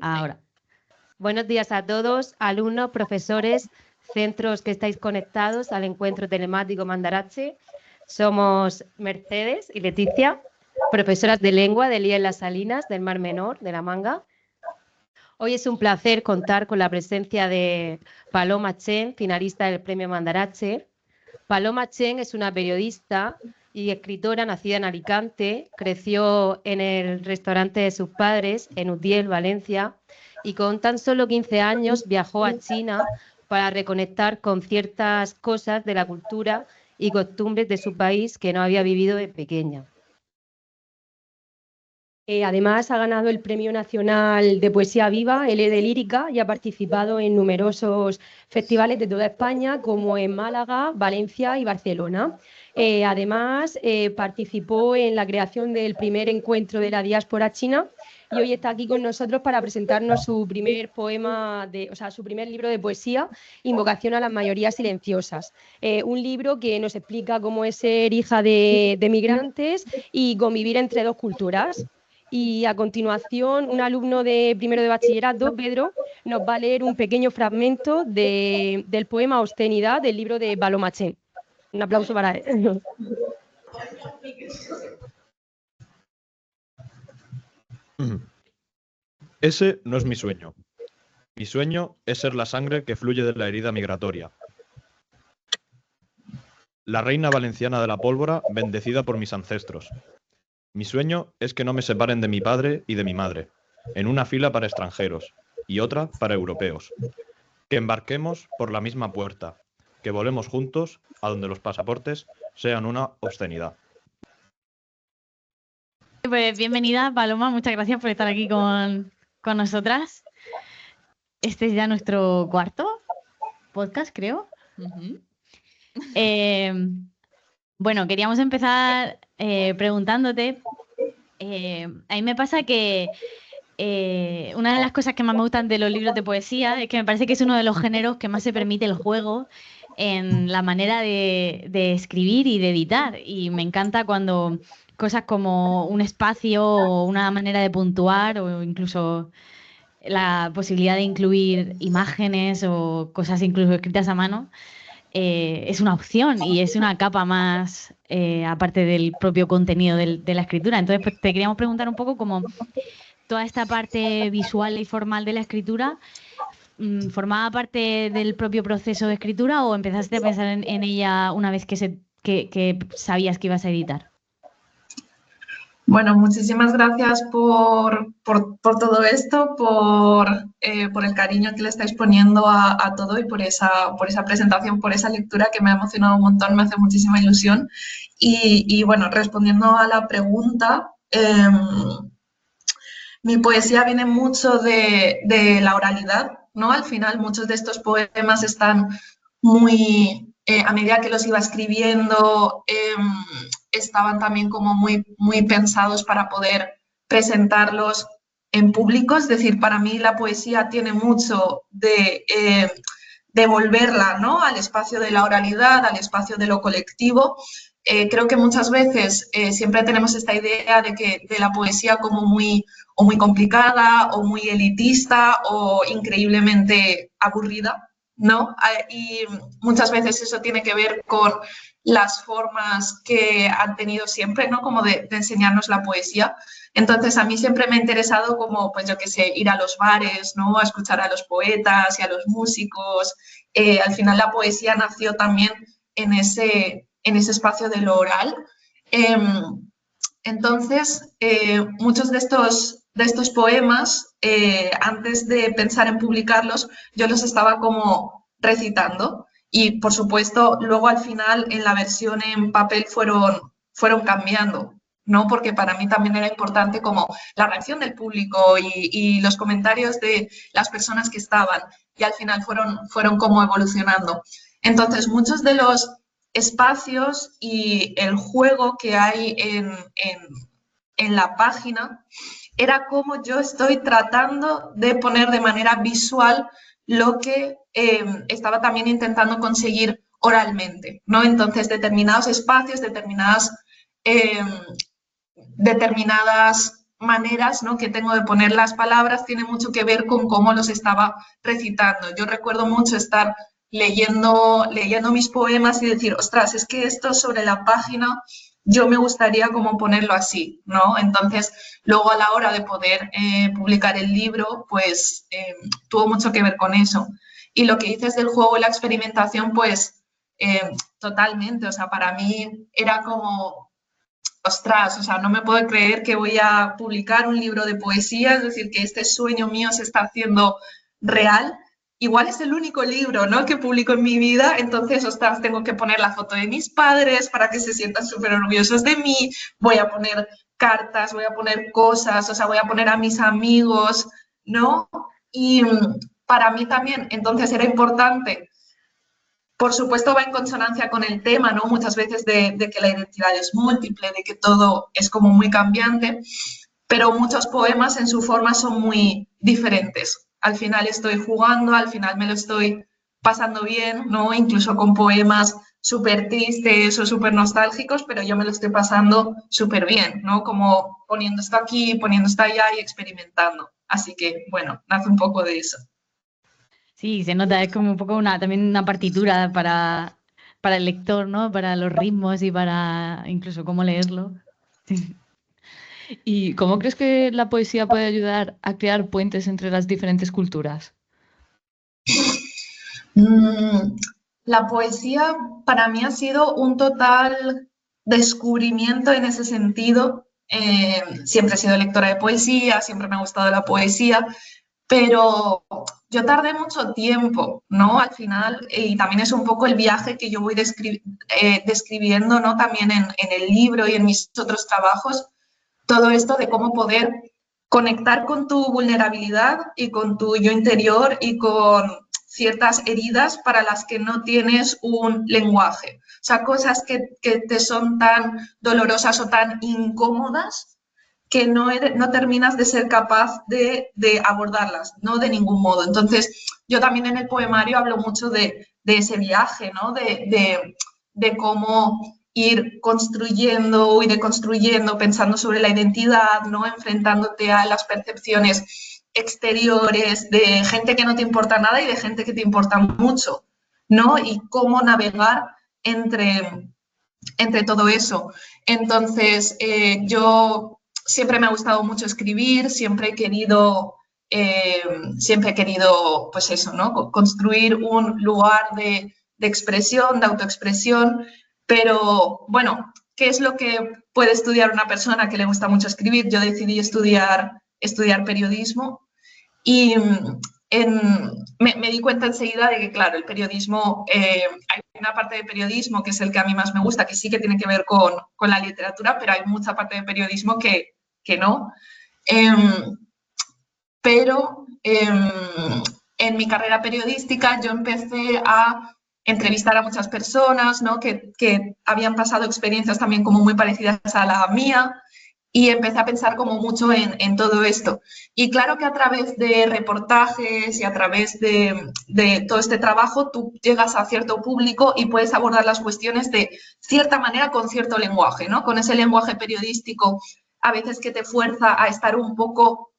Ahora. Buenos días a todos, alumnos, profesores, centros que estáis conectados al encuentro telemático Mandarache. Somos Mercedes y Leticia, profesoras de lengua del IES Las Salinas, del Mar Menor, de La Manga. Hoy es un placer contar con la presencia de Paloma Chen, finalista del Premio Mandarache. Paloma Chen es una periodista y escritora nacida en Alicante, creció en el restaurante de sus padres, en Utiel, Valencia, y con tan solo 15 años viajó a China para reconectar con ciertas cosas de la cultura y costumbres de su país que no había vivido de pequeña. Además, ha ganado el Premio Nacional de Poesía Viva, L de Lírica, y ha participado en numerosos festivales de toda España, como en Málaga, Valencia y Barcelona. Además, participó en la creación del primer encuentro de la diáspora china y hoy está aquí con nosotros para presentarnos su primer su primer libro de poesía, Invocación a las mayorías silenciosas. Un libro que nos explica cómo es ser hija de migrantes y convivir entre dos culturas. Y a continuación, un alumno de primero de bachillerato, Pedro, nos va a leer un pequeño fragmento del poema Obscenidad del libro de Paloma Chen. Un aplauso para él. Ese no es mi sueño. Mi sueño es ser la sangre que fluye de la herida migratoria. La reina valenciana de la pólvora, bendecida por mis ancestros. Mi sueño es que no me separen de mi padre y de mi madre, en una fila para extranjeros y otra para europeos. Que embarquemos por la misma puerta, que volemos juntos a donde los pasaportes sean una obscenidad. Pues bienvenida, Paloma, muchas gracias por estar aquí con nosotras. Este es ya nuestro cuarto podcast, creo. Bueno, queríamos empezar preguntándote. A mí me pasa que una de las cosas que más me gustan de los libros de poesía es que me parece que es uno de los géneros que más se permite el juego en la manera de escribir y de editar. Y me encanta cuando cosas como un espacio o una manera de puntuar o incluso la posibilidad de incluir imágenes o cosas incluso escritas a mano es una opción y es una capa más aparte del propio contenido de la escritura. Entonces, pues, te queríamos preguntar un poco cómo toda esta parte visual y formal de la escritura formaba parte del propio proceso de escritura o empezaste a pensar en ella una vez que sabías que ibas a editar. Bueno, muchísimas gracias por todo esto, por el cariño que le estáis poniendo a todo y por esa presentación, por esa lectura que me ha emocionado un montón, me hace muchísima ilusión. Y bueno, respondiendo a la pregunta, mi poesía viene mucho de la oralidad, ¿no? Al final muchos de estos poemas están muy, a medida que los iba escribiendo, estaban también como muy pensados para poder presentarlos en público. Es decir, para mí la poesía tiene mucho de devolverla, ¿no?, al espacio de la oralidad, al espacio de lo colectivo. Creo que muchas veces siempre tenemos esta idea de la poesía como muy complicada o muy elitista o increíblemente aburrida, ¿no? Y muchas veces eso tiene que ver con las formas que han tenido siempre, ¿no?, como de enseñarnos la poesía. Entonces, a mí siempre me ha interesado como, pues yo qué sé, ir a los bares, ¿no?, a escuchar a los poetas y a los músicos. Al final la poesía nació también en ese espacio de lo oral. Entonces, muchos de estos poemas, antes de pensar en publicarlos, yo los estaba como recitando y, por supuesto, luego al final en la versión en papel fueron cambiando, ¿no? Porque para mí también era importante como la reacción del público y los comentarios de las personas que estaban y al final fueron como evolucionando. Entonces, muchos de los espacios y el juego que hay en la página era como yo estoy tratando de poner de manera visual lo que estaba también intentando conseguir oralmente, ¿no? Entonces, determinados espacios, determinadas maneras, ¿no?, que tengo de poner las palabras tiene mucho que ver con cómo los estaba recitando. Yo recuerdo mucho estar leyendo mis poemas y decir, ostras, es que esto sobre la página yo me gustaría como ponerlo así, ¿no? Entonces, luego a la hora de poder publicar el libro, pues tuvo mucho que ver con eso. Y lo que dices del juego y la experimentación, pues totalmente, o sea, para mí era como, ostras, o sea, no me puedo creer que voy a publicar un libro de poesía, es decir, que este sueño mío se está haciendo real. Igual es el único libro, ¿no?, que publico en mi vida, entonces, ostras, tengo que poner la foto de mis padres para que se sientan súper orgullosos de mí, voy a poner cartas, voy a poner cosas, o sea, voy a poner a mis amigos, ¿no? Y para mí también, entonces, era importante. Por supuesto, va en consonancia con el tema, ¿no?, muchas veces de que la identidad es múltiple, de que todo es como muy cambiante, pero muchos poemas en su forma son muy diferentes. Al final estoy jugando, al final me lo estoy pasando bien, ¿no?, incluso con poemas súper tristes o súper nostálgicos, pero yo me lo estoy pasando súper bien, ¿no?, como poniendo esto aquí, poniendo esto allá y experimentando. Así que, bueno, nace un poco de eso. Sí, se nota, es como un poco también una partitura para el lector, ¿no? Para los ritmos y para incluso cómo leerlo. Sí. ¿Y cómo crees que la poesía puede ayudar a crear puentes entre las diferentes culturas? La poesía para mí ha sido un total descubrimiento en ese sentido. Siempre he sido lectora de poesía, siempre me ha gustado la poesía, pero yo tardé mucho tiempo, ¿no? Al final, y también es un poco el viaje que yo voy describiendo, ¿no?, también en el libro y en mis otros trabajos, todo esto de cómo poder conectar con tu vulnerabilidad y con tu yo interior y con ciertas heridas para las que no tienes un lenguaje. O sea, cosas que te son tan dolorosas o tan incómodas que no terminas de ser capaz de abordarlas, ¿no?, de ningún modo. Entonces, yo también en el poemario hablo mucho de ese viaje, ¿no?, de cómo ir construyendo y deconstruyendo, pensando sobre la identidad, ¿no?, enfrentándote a las percepciones exteriores de gente que no te importa nada y de gente que te importa mucho, ¿no?, y cómo navegar entre todo eso. Entonces, yo siempre me ha gustado mucho escribir, siempre he querido, pues eso, ¿no?, construir un lugar de expresión, de autoexpresión, pero bueno, ¿qué es lo que puede estudiar una persona que le gusta mucho escribir? Yo decidí estudiar periodismo y me di cuenta enseguida de que, claro, el periodismo, hay una parte de periodismo que es el que a mí más me gusta, que sí que tiene que ver con la literatura, pero hay mucha parte de periodismo que no. Pero en mi carrera periodística yo empecé a entrevistar a muchas personas, ¿no?, que habían pasado experiencias también como muy parecidas a la mía, y empecé a pensar como mucho en todo esto. Y claro que a través de reportajes y a través de todo este trabajo tú llegas a cierto público y puedes abordar las cuestiones de cierta manera con cierto lenguaje, ¿no?, con ese lenguaje periodístico a veces que te fuerza a estar un poco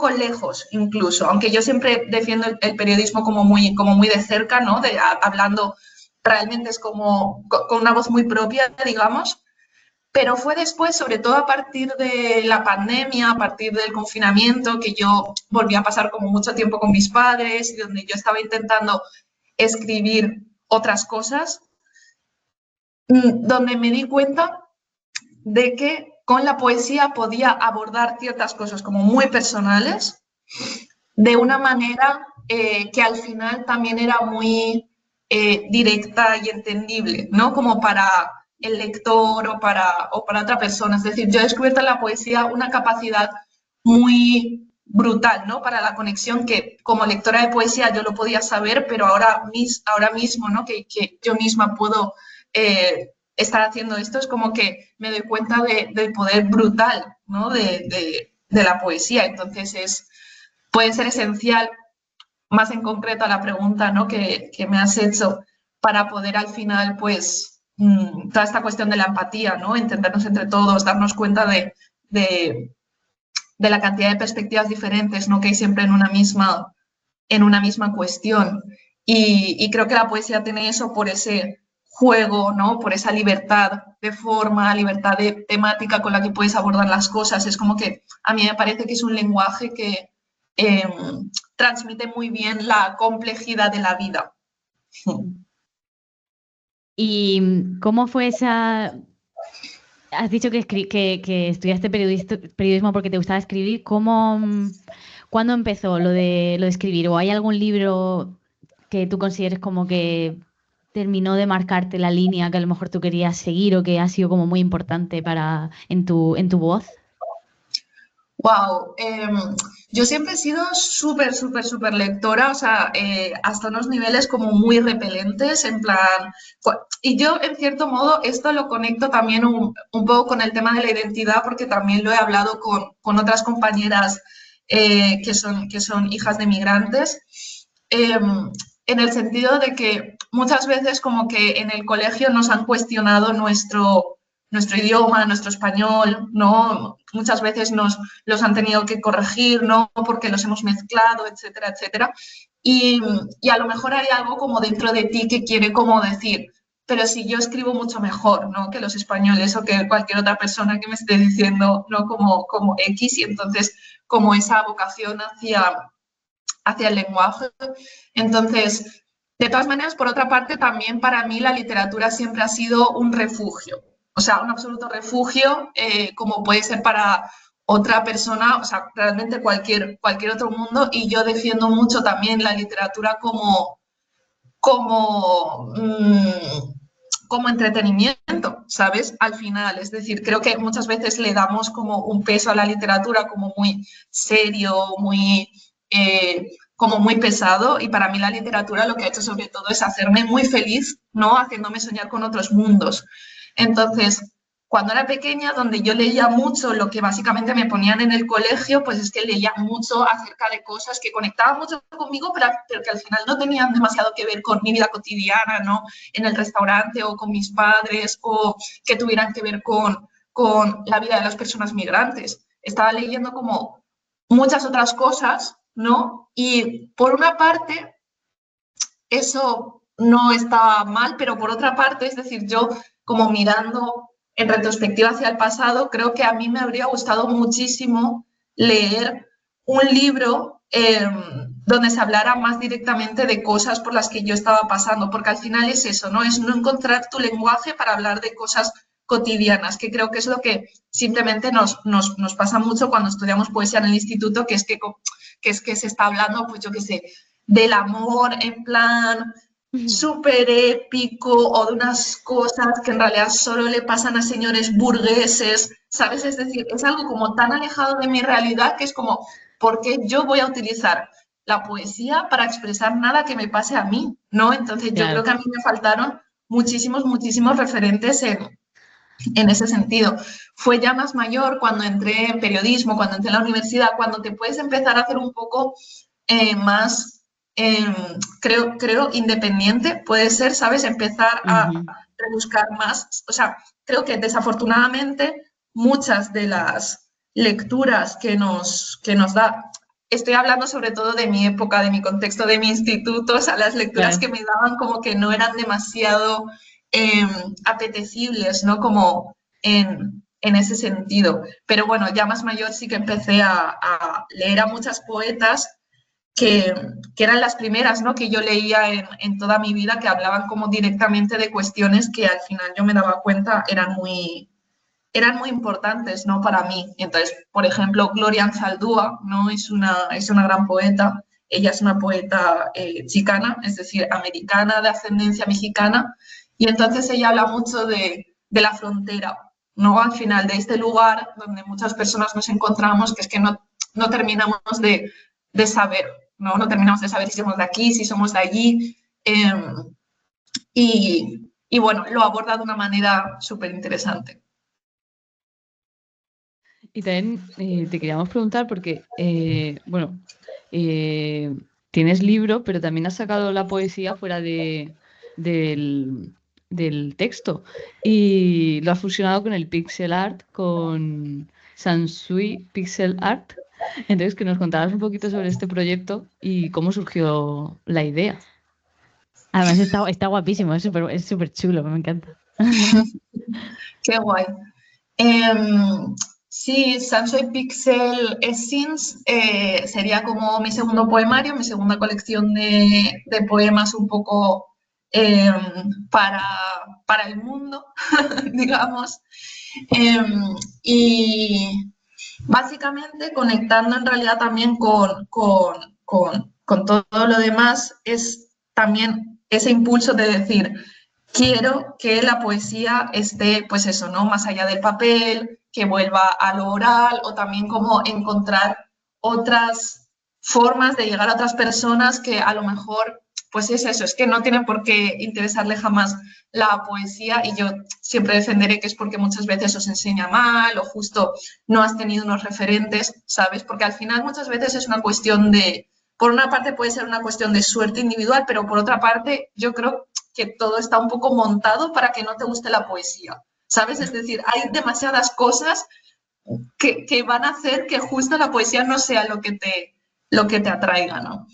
lejos incluso, aunque yo siempre defiendo el periodismo como muy de cerca, ¿no?, hablando realmente es como con una voz muy propia, digamos. Pero fue después, sobre todo a partir de la pandemia, a partir del confinamiento, que yo volví a pasar como mucho tiempo con mis padres y donde yo estaba intentando escribir otras cosas, donde me di cuenta de que con la poesía podía abordar ciertas cosas como muy personales de una manera que al final también era muy directa y entendible, ¿no?, como para el lector o para otra persona. Es decir, yo he descubierto en la poesía una capacidad muy brutal, ¿no?, para la conexión que como lectora de poesía yo lo podía saber, pero ahora mismo, ¿no?, que yo misma puedo estar haciendo esto, es como que me doy cuenta del poder brutal, ¿no?, de la poesía. Entonces puede ser esencial, más en concreto a la pregunta, ¿no?, que me has hecho, para poder al final, pues, toda esta cuestión de la empatía, ¿no?, entendernos entre todos, darnos cuenta de de la cantidad de perspectivas diferentes, ¿no?, que hay siempre en una misma cuestión. Y creo que la poesía tiene eso por ese juego, ¿no?, por esa libertad de forma, libertad de temática con la que puedes abordar las cosas. Es como que a mí me parece que es un lenguaje que transmite muy bien la complejidad de la vida. ¿Y cómo fue esa...? Has dicho que estudiaste periodismo porque te gustaba escribir. ¿Cuándo empezó lo de escribir? ¿O hay algún libro que tú consideres como que terminó de marcarte la línea que a lo mejor tú querías seguir o que ha sido como muy importante en tu voz? Wow, yo siempre he sido súper, súper, súper lectora, o sea, hasta unos niveles como muy repelentes, en plan, y yo en cierto modo esto lo conecto también un poco con el tema de la identidad, porque también lo he hablado con otras compañeras que son hijas de migrantes, en el sentido de que muchas veces como que en el colegio nos han cuestionado nuestro idioma, nuestro español, ¿no? Muchas veces los han tenido que corregir, ¿no?, porque los hemos mezclado, etcétera, etcétera. Y a lo mejor hay algo como dentro de ti que quiere como decir, pero si yo escribo mucho mejor, ¿no?, que los españoles o que cualquier otra persona que me esté diciendo, ¿no?, como X, y entonces como esa vocación hacia el lenguaje. Entonces, de todas maneras, por otra parte, también para mí la literatura siempre ha sido un refugio, o sea, un absoluto refugio, como puede ser para otra persona, o sea, realmente cualquier otro mundo, y yo defiendo mucho también la literatura como entretenimiento, ¿sabes? Al final, es decir, creo que muchas veces le damos como un peso a la literatura como muy serio, como muy pesado, y para mí la literatura lo que ha hecho sobre todo es hacerme muy feliz, ¿no?, haciéndome soñar con otros mundos. Entonces, cuando era pequeña, donde yo leía mucho lo que básicamente me ponían en el colegio, pues es que leía mucho acerca de cosas que conectaban mucho conmigo, pero que al final no tenían demasiado que ver con mi vida cotidiana, ¿no?, en el restaurante o con mis padres, o que tuvieran que ver con la vida de las personas migrantes. Estaba leyendo como muchas otras cosas, ¿no? Y por una parte, eso no está mal, pero por otra parte, es decir, yo como mirando en retrospectiva hacia el pasado, creo que a mí me habría gustado muchísimo leer un libro donde se hablara más directamente de cosas por las que yo estaba pasando, porque al final es eso, ¿no? Es no encontrar tu lenguaje para hablar de cosas cotidianas, que creo que es lo que simplemente nos pasa mucho cuando estudiamos poesía en el instituto, que es que se está hablando, pues yo qué sé, del amor en plan súper épico, o de unas cosas que en realidad solo le pasan a señores burgueses, ¿sabes? Es decir, es algo como tan alejado de mi realidad que es como, ¿por qué yo voy a utilizar la poesía para expresar nada que me pase a mí, ¿no? Entonces yo creo que a mí me faltaron muchísimos, muchísimos referentes en ese sentido. Fue ya más mayor cuando entré en periodismo, cuando entré en la universidad, cuando te puedes empezar a hacer un poco más, creo, independiente, puede ser, ¿sabes? Empezar a rebuscar más. O sea, creo que desafortunadamente muchas de las lecturas que nos da, estoy hablando sobre todo de mi época, de mi contexto, de mi instituto, o sea, las lecturas que me daban como que no eran demasiado apetecibles, ¿no? Como en ese sentido. Pero bueno, ya más mayor sí que empecé a leer a muchas poetas que eran las primeras, ¿no?, que yo leía en toda mi vida, que hablaban como directamente de cuestiones que al final yo me daba cuenta eran muy importantes, ¿no?, para mí. Entonces, por ejemplo, Gloria Anzaldúa, ¿no?, es una gran poeta. Ella es una poeta chicana, es decir, americana, de ascendencia mexicana, y entonces ella habla mucho de la frontera, ¿no?, al final, de este lugar donde muchas personas nos encontramos, que es que no terminamos de saber, ¿no? No terminamos de saber si somos de aquí, si somos de allí, y bueno, lo aborda de una manera súper interesante. Y también te queríamos preguntar porque, bueno, tienes libro, pero también has sacado la poesía fuera del texto y lo has fusionado con el pixel art, con Sansui Pixel Art. Entonces, que nos contaras un poquito sobre este proyecto y cómo surgió la idea. Además está guapísimo, es súper chulo, me encanta. Qué guay. Sí, Sunshine Pixel Essence sería como mi segundo poemario, mi segunda colección de poemas un poco para el mundo, digamos. Y básicamente conectando en realidad también con todo lo demás, es también ese impulso de decir, quiero que la poesía esté, pues eso, ¿no? Más allá del papel, que vuelva a lo oral, o también como encontrar otras formas de llegar a otras personas que a lo mejor, pues es eso, es que no tienen por qué interesarle jamás la poesía, y yo siempre defenderé que es porque muchas veces os enseña mal o justo no has tenido unos referentes, ¿sabes? Porque al final muchas veces es una cuestión de, por una parte puede ser una cuestión de suerte individual, pero por otra parte yo creo que todo está un poco montado para que no te guste la poesía, ¿sabes? Es decir, hay demasiadas cosas que van a hacer que justo la poesía no sea lo que te atraiga, ¿no?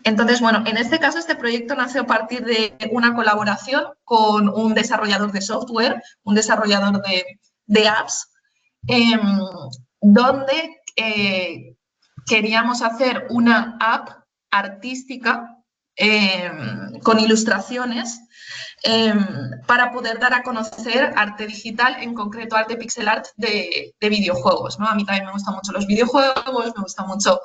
Entonces, bueno, en este caso este proyecto nació a partir de una colaboración con un desarrollador de software, un desarrollador de apps, donde queríamos hacer una app artística con ilustraciones para poder dar a conocer arte digital, en concreto arte pixel art de videojuegos, ¿no? A mí también me gustan mucho los videojuegos, me gusta mucho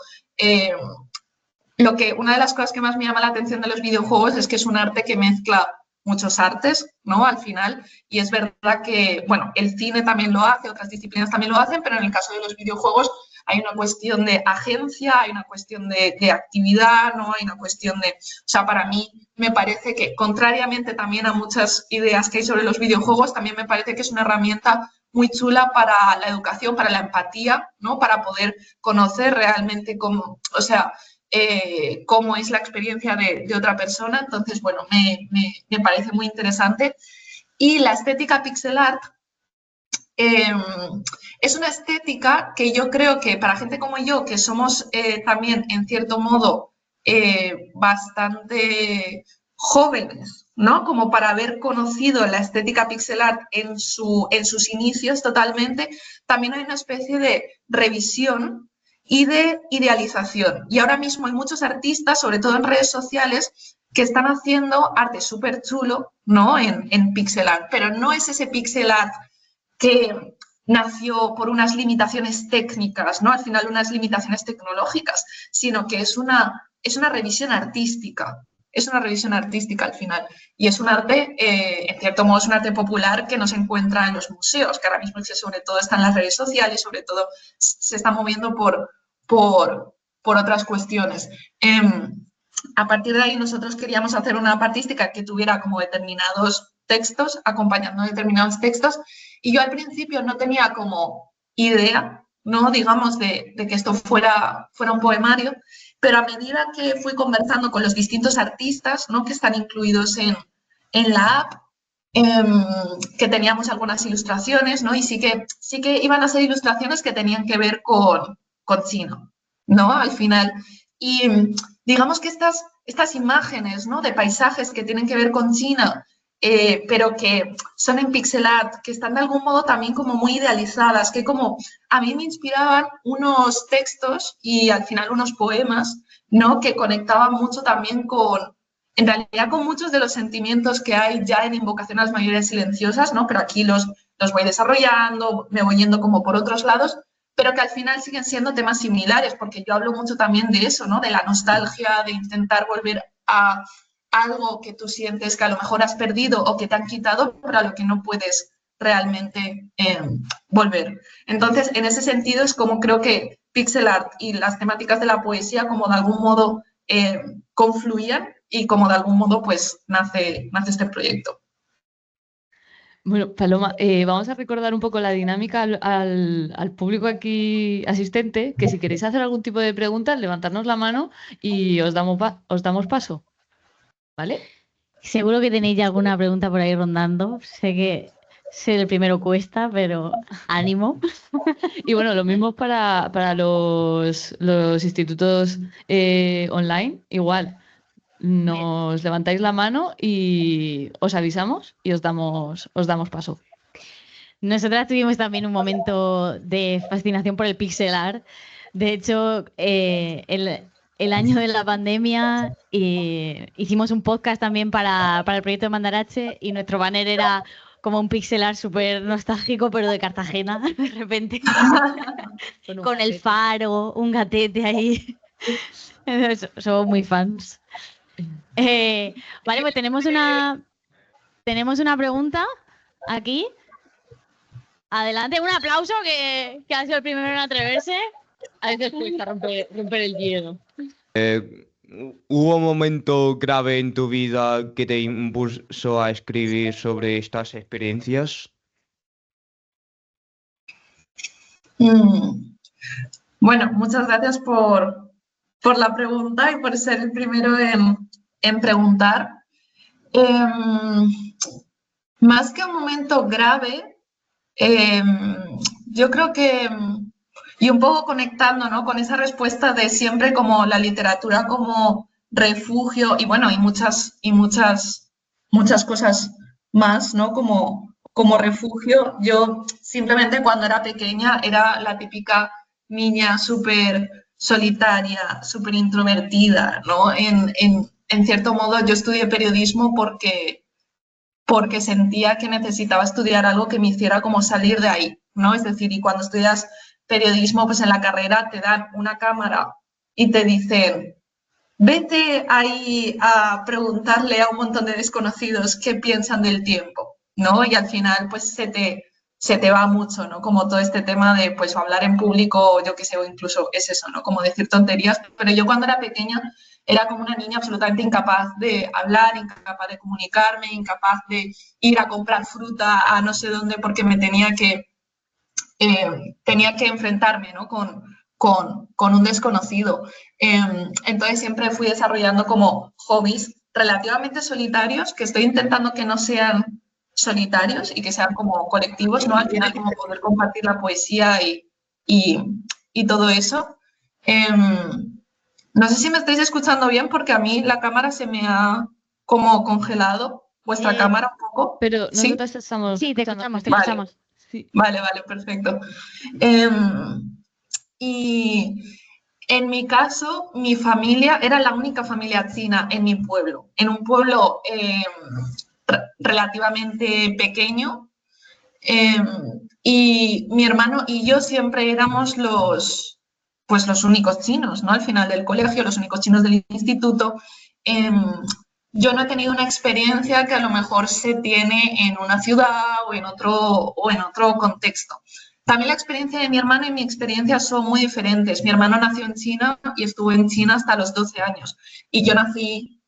una de las cosas que más me llama la atención de los videojuegos es que es un arte que mezcla muchos artes, ¿no? Al final, y es verdad que, bueno, el cine también lo hace, otras disciplinas también lo hacen, pero en el caso de los videojuegos hay una cuestión de agencia, hay una cuestión de actividad, ¿no? Hay una cuestión de... O sea, para mí me parece que, contrariamente también a muchas ideas que hay sobre los videojuegos, también me parece que es una herramienta muy chula para la educación, para la empatía, ¿no? Para poder conocer realmente cómo... O sea, cómo es la experiencia de otra persona. Entonces, bueno, me parece muy interesante. Y la estética pixel art es una estética que yo creo que para gente como yo, que somos también, en cierto modo, bastante jóvenes, ¿no? Como para haber conocido la estética pixel art en sus inicios totalmente, también hay una especie de revisión y de idealización. Y ahora mismo hay muchos artistas, sobre todo en redes sociales, que están haciendo arte súper chulo, ¿no? En pixel art, pero no es ese pixel art que nació por unas limitaciones técnicas, ¿no? Al final unas limitaciones tecnológicas, sino que es una revisión artística. Es una revisión artística al final. Y es un arte, en cierto modo, es un arte popular que no se encuentra en los museos, que ahora mismo sobre todo está en las redes sociales, sobre todo se está moviendo por otras cuestiones. A partir de ahí nosotros queríamos hacer una app artística que tuviera como determinados textos, acompañando determinados textos, y yo al principio no tenía como idea, ¿no? Digamos, de que esto fuera un poemario, pero a medida que fui conversando con los distintos artistas, ¿no? Que están incluidos en la app, que teníamos algunas ilustraciones, ¿no? Y sí que iban a ser ilustraciones que tenían que ver con China, ¿no? Al final. Y digamos que estas imágenes, ¿no? De paisajes que tienen que ver con China, pero que son en pixel art, que están de algún modo también como muy idealizadas, que como a mí me inspiraban unos textos y al final unos poemas, ¿no? Que conectaban mucho también en realidad con muchos de los sentimientos que hay ya en Invocación a las Mayorías Silenciosas, ¿no? Pero aquí los voy desarrollando, me voy yendo como por otros lados, pero que al final siguen siendo temas similares, porque yo hablo mucho también de eso, ¿no? De la nostalgia, de intentar volver a algo que tú sientes que a lo mejor has perdido o que te han quitado, pero a lo que no puedes realmente volver. Entonces, en ese sentido es como creo que pixel art y las temáticas de la poesía como de algún modo confluían y como de algún modo pues nace este proyecto. Bueno, Paloma, vamos a recordar un poco la dinámica al público aquí asistente, que si queréis hacer algún tipo de preguntas, levantarnos la mano y os damos paso. ¿Vale? Seguro que tenéis ya alguna pregunta por ahí rondando. Sé que Ser el primero cuesta, pero ánimo. Y bueno, lo mismo para los institutos online, igual. Nos levantáis la mano y os avisamos y os damos paso. Nosotras tuvimos también un momento de fascinación por el pixel art. De hecho, el año de la pandemia hicimos un podcast también para el proyecto de Mandarache y nuestro banner era como un pixel art súper nostálgico, pero de Cartagena, de repente. Con el faro, un gatete ahí. Somos muy fans. Vale, pues tenemos una pregunta aquí. Adelante, un aplauso que ha sido el primero en atreverse. A veces cuesta romper el hielo. ¿Hubo un momento grave en tu vida que te impulsó a escribir sobre estas experiencias? Bueno, muchas gracias por la pregunta y por ser el primero en preguntar. Más que un momento grave, yo creo que, y un poco conectando, ¿no?, con esa respuesta de siempre como la literatura como refugio y bueno, y muchas cosas más, ¿no?, como refugio. Yo simplemente cuando era pequeña era la típica niña súper solitaria, súper introvertida, ¿no? En cierto modo yo estudié periodismo porque sentía que necesitaba estudiar algo que me hiciera como salir de ahí, ¿no? Es decir, y cuando estudias periodismo, pues en la carrera te dan una cámara y te dicen, vete ahí a preguntarle a un montón de desconocidos qué piensan del tiempo, ¿no? Y al final, pues se te va mucho, ¿no? Como todo este tema de, pues, hablar en público, yo qué sé, o incluso es eso, ¿no? Como decir tonterías. Pero yo cuando era pequeña era como una niña absolutamente incapaz de hablar, incapaz de comunicarme, incapaz de ir a comprar fruta a no sé dónde porque me tenía que enfrentarme, ¿no?, con un desconocido. Entonces siempre fui desarrollando como hobbies relativamente solitarios, que estoy intentando que no sean solitarios y que sean como colectivos, ¿no? Al final como poder compartir la poesía y todo eso. No sé si me estáis escuchando bien porque a mí la cámara se me ha como congelado. ¿Vuestra cámara un poco? Pero ¿Sí? nosotros estamos... Sí, te escuchamos, te escuchamos. Sí. Vale, perfecto. Y en mi caso, mi familia era la única familia china en mi pueblo, en un pueblo relativamente pequeño. Y mi hermano y yo siempre éramos los únicos chinos, ¿no? Al final del colegio, los únicos chinos del instituto. Yo no he tenido una experiencia que a lo mejor se tiene en una ciudad o en otro contexto. También la experiencia de mi hermano y mi experiencia son muy diferentes. Mi hermano nació en China y estuvo en China hasta los 12 años. Y yo nací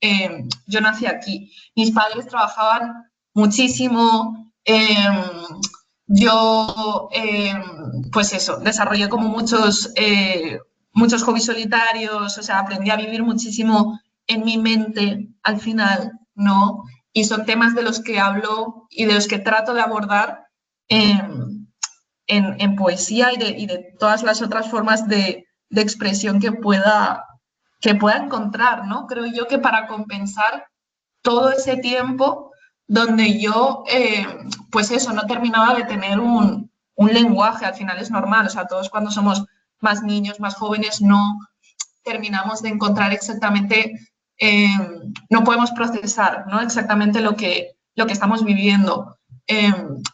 aquí. Mis padres trabajaban muchísimo. Yo, pues eso, desarrollé como muchos hobbies solitarios, o sea, aprendí a vivir muchísimo en mi mente al final, ¿no? Y son temas de los que hablo y de los que trato de abordar en poesía y de todas las otras formas de expresión que pueda encontrar, ¿no? Creo yo que para compensar todo ese tiempo donde yo, pues eso, no terminaba de tener un lenguaje, al final es normal, o sea, todos cuando somos más niños, más jóvenes, no terminamos de encontrar exactamente, no podemos procesar, ¿no?, exactamente lo que estamos viviendo.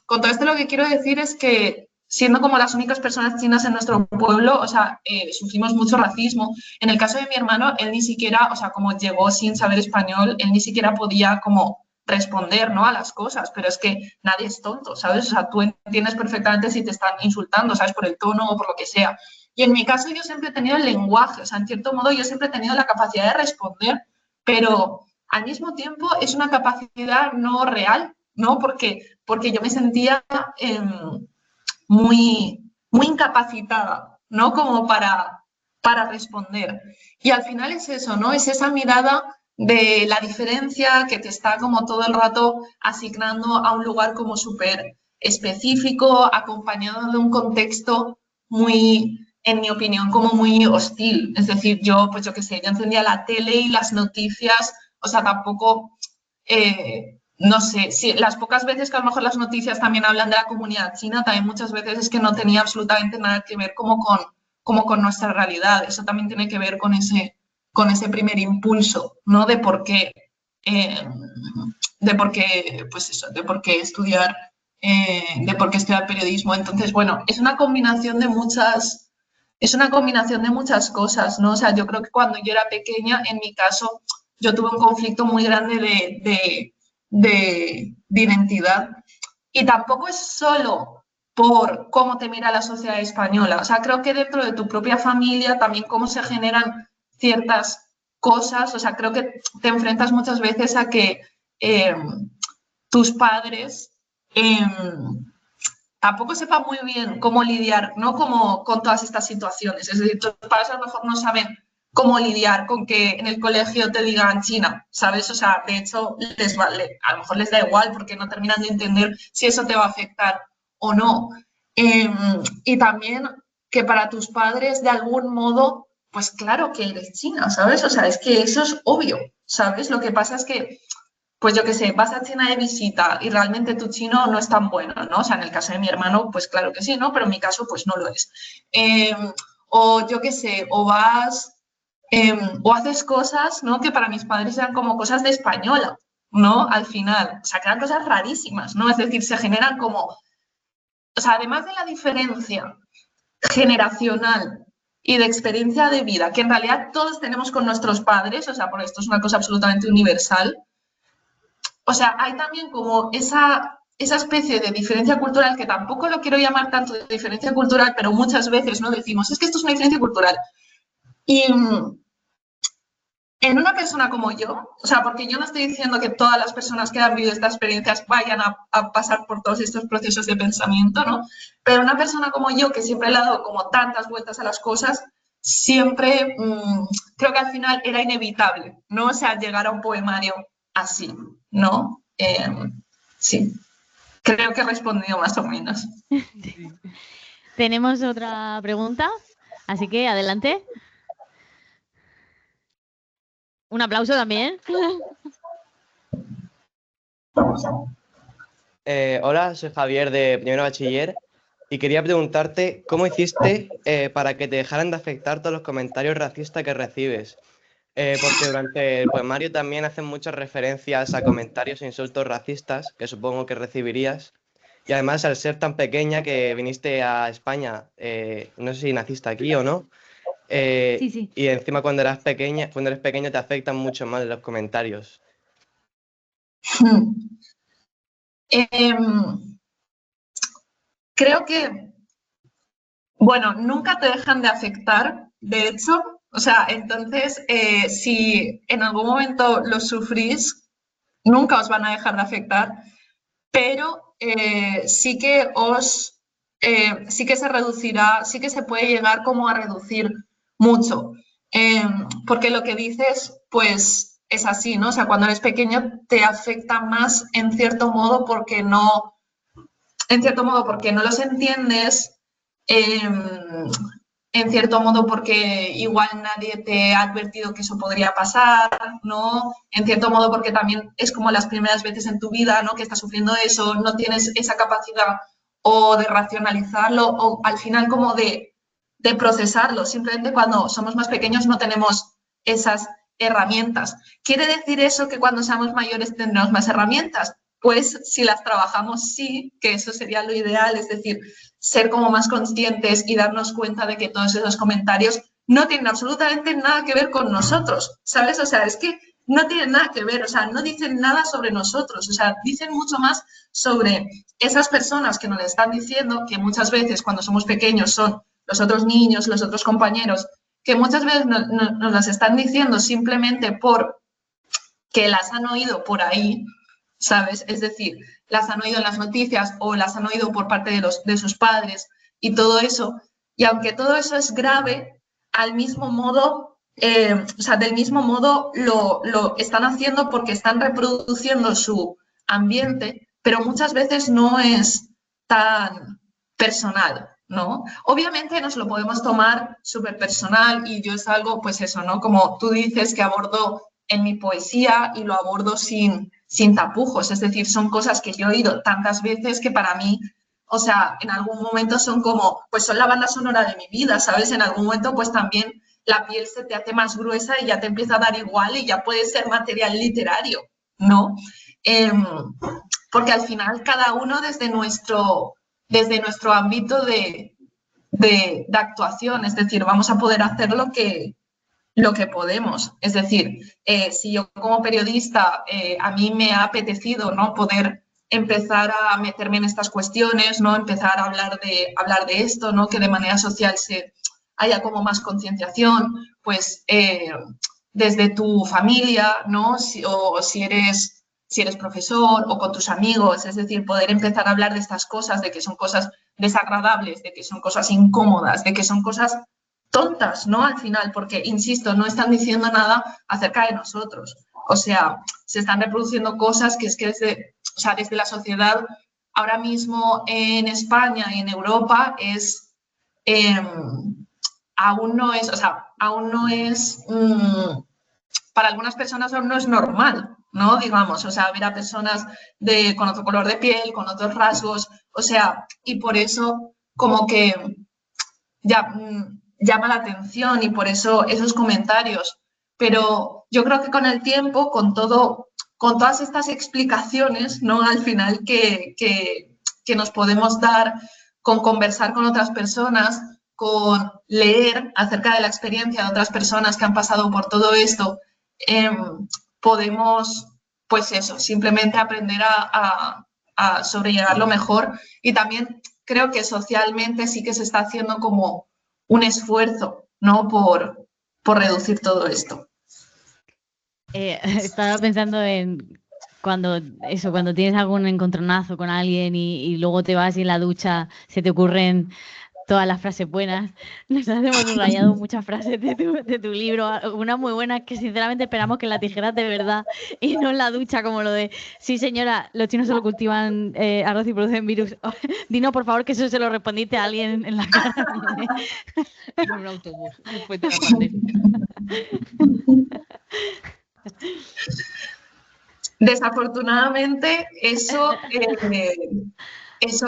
Con todo esto lo que quiero decir es que siendo como las únicas personas chinas en nuestro pueblo, o sea, sufrimos mucho racismo. En el caso de mi hermano, él ni siquiera, o sea, como llegó sin saber español, él ni siquiera podía como responder, ¿no?, a las cosas, pero es que nadie es tonto, ¿sabes? O sea, tú entiendes perfectamente si te están insultando, ¿sabes?, por el tono o por lo que sea. Y en mi caso yo siempre he tenido el lenguaje, o sea, en cierto modo yo siempre he tenido la capacidad de responder, pero al mismo tiempo es una capacidad no real, ¿no? Porque yo me sentía muy incapacitada, ¿no?, como para responder. Y al final es eso, ¿no? Es esa mirada de la diferencia que te está como todo el rato asignando a un lugar como súper específico, acompañado de un contexto muy, en mi opinión, como muy hostil. Es decir, yo, pues yo qué sé, yo encendía la tele y las noticias, o sea, tampoco, no sé, si las pocas veces que a lo mejor las noticias también hablan de la comunidad china, también muchas veces es que no tenía absolutamente nada que ver como con nuestra realidad. Eso también tiene que ver con ese primer impulso, ¿no? De por qué, pues eso, de por qué estudiar periodismo. Entonces, bueno, es una combinación de muchas cosas, ¿no? O sea, yo creo que cuando yo era pequeña, en mi caso, yo tuve un conflicto muy grande de identidad. Y tampoco es solo por cómo te mira la sociedad española. O sea, creo que dentro de tu propia familia también cómo se generan ciertas cosas. O sea, creo que te enfrentas muchas veces a que tus padres tampoco sepan muy bien cómo lidiar, ¿no? con todas estas situaciones. Es decir, tus padres a lo mejor no saben cómo lidiar con que en el colegio te digan China, ¿sabes? O sea, de hecho, a lo mejor les da igual porque no terminan de entender si eso te va a afectar o no. Y también que para tus padres, de algún modo, pues claro que eres china, ¿sabes? O sea, es que eso es obvio, ¿sabes? Lo que pasa es que, pues yo qué sé, vas a China de visita y realmente tu chino no es tan bueno, ¿no? O sea, en el caso de mi hermano, pues claro que sí, ¿no? Pero en mi caso, pues no lo es. O yo qué sé, o vas, o haces cosas, ¿no? Que para mis padres eran como cosas de española, ¿no? Al final, o sea, que eran cosas rarísimas, ¿no? Es decir, se generan como, o sea, además de la diferencia generacional y de experiencia de vida, que en realidad todos tenemos con nuestros padres, o sea, por esto es una cosa absolutamente universal. O sea, hay también como esa especie de diferencia cultural, que tampoco lo quiero llamar tanto de diferencia cultural, pero muchas veces no decimos, es que esto es una diferencia cultural. Y en una persona como yo, o sea, porque yo no estoy diciendo que todas las personas que han vivido estas experiencias vayan a pasar por todos estos procesos de pensamiento, ¿no? Pero una persona como yo, que siempre le ha dado como tantas vueltas a las cosas, siempre creo que al final era inevitable, ¿no? O sea, llegar a un poemario así, ¿no? Sí, creo que he respondido más o menos. Tenemos otra pregunta, así que adelante. Un aplauso también. Hola, soy Javier de primero bachiller y quería preguntarte cómo hiciste para que te dejaran de afectar todos los comentarios racistas que recibes. Porque durante el poemario también hacen muchas referencias a comentarios e insultos racistas que supongo que recibirías. Y además, al ser tan pequeña que viniste a España, no sé si naciste aquí o no, Sí. y encima cuando eres pequeño te afectan mucho más los comentarios. Creo que, bueno, nunca te dejan de afectar, de hecho. O sea, entonces, si en algún momento lo sufrís, nunca os van a dejar de afectar, pero sí que se reducirá, sí que se puede llegar como a reducir mucho. Porque lo que dices, pues es así, ¿no? O sea, cuando eres pequeño te afecta más en cierto modo porque no los entiendes, en cierto modo porque igual nadie te ha advertido que eso podría pasar, ¿no? En cierto modo porque también es como las primeras veces en tu vida, ¿no? Que estás sufriendo eso, no tienes esa capacidad o de racionalizarlo o al final como de procesarlo. Simplemente cuando somos más pequeños no tenemos esas herramientas. ¿Quiere decir eso que cuando seamos mayores tendremos más herramientas? Pues si las trabajamos, sí, que eso sería lo ideal, es decir, ser como más conscientes y darnos cuenta de que todos esos comentarios no tienen absolutamente nada que ver con nosotros, ¿sabes? O sea, es que no tienen nada que ver, o sea, no dicen nada sobre nosotros, o sea, dicen mucho más sobre esas personas que nos están diciendo, que muchas veces cuando somos pequeños son los otros niños, los otros compañeros, que muchas veces nos las están diciendo simplemente por que las han oído por ahí, ¿sabes? Es decir, las han oído en las noticias o las han oído por parte de sus padres y todo eso. Y aunque todo eso es grave, al mismo modo, del mismo modo lo están haciendo porque están reproduciendo su ambiente, pero muchas veces no es tan personal, ¿no? Obviamente nos lo podemos tomar súper personal y yo es algo, pues eso, ¿no? Como tú dices, que abordo en mi poesía y lo abordo sin tapujos, es decir, son cosas que yo he oído tantas veces que para mí, o sea, en algún momento son como, pues son la banda sonora de mi vida, ¿sabes? En algún momento pues también la piel se te hace más gruesa y ya te empieza a dar igual y ya puede ser material literario, ¿no? Porque al final cada uno desde nuestro ámbito de actuación, es decir, vamos a poder hacer lo que podemos. Es decir, si yo como periodista a mí me ha apetecido, ¿no?, poder empezar a meterme en estas cuestiones, ¿no?, empezar a hablar de esto, ¿no?, que de manera social haya como más concienciación, pues desde tu familia, ¿no?, o si eres profesor o con tus amigos, es decir, poder empezar a hablar de estas cosas, de que son cosas desagradables, de que son cosas incómodas, de que son cosas tontas, ¿no? Al final, porque, insisto, no están diciendo nada acerca de nosotros. O sea, se están reproduciendo cosas que es que desde la sociedad, ahora mismo en España y en Europa aún no es, para algunas personas aún no es normal, ¿no? Digamos, o sea, ver a personas con otro color de piel, con otros rasgos, o sea, y por eso como que llama la atención y por eso esos comentarios. Pero yo creo que con el tiempo, con todas estas explicaciones, ¿no?, al final que nos podemos dar con conversar con otras personas, con leer acerca de la experiencia de otras personas que han pasado por todo esto, podemos, pues eso, simplemente aprender a sobrellevarlo mejor. Y también creo que socialmente sí que se está haciendo como un esfuerzo, ¿no?, por reducir todo esto. Estaba pensando en cuando tienes algún encontronazo con alguien y luego te vas y en la ducha se te ocurren todas las frases buenas. Nos hemos subrayado muchas frases de tu libro, unas muy buenas que sinceramente esperamos que las dijeras de verdad y no en la ducha, como lo de, sí señora, los chinos solo cultivan arroz y producen virus. Dinos por favor que eso se lo respondiste a alguien en la cara. En un autobús, después de la pandemia. Desafortunadamente, eso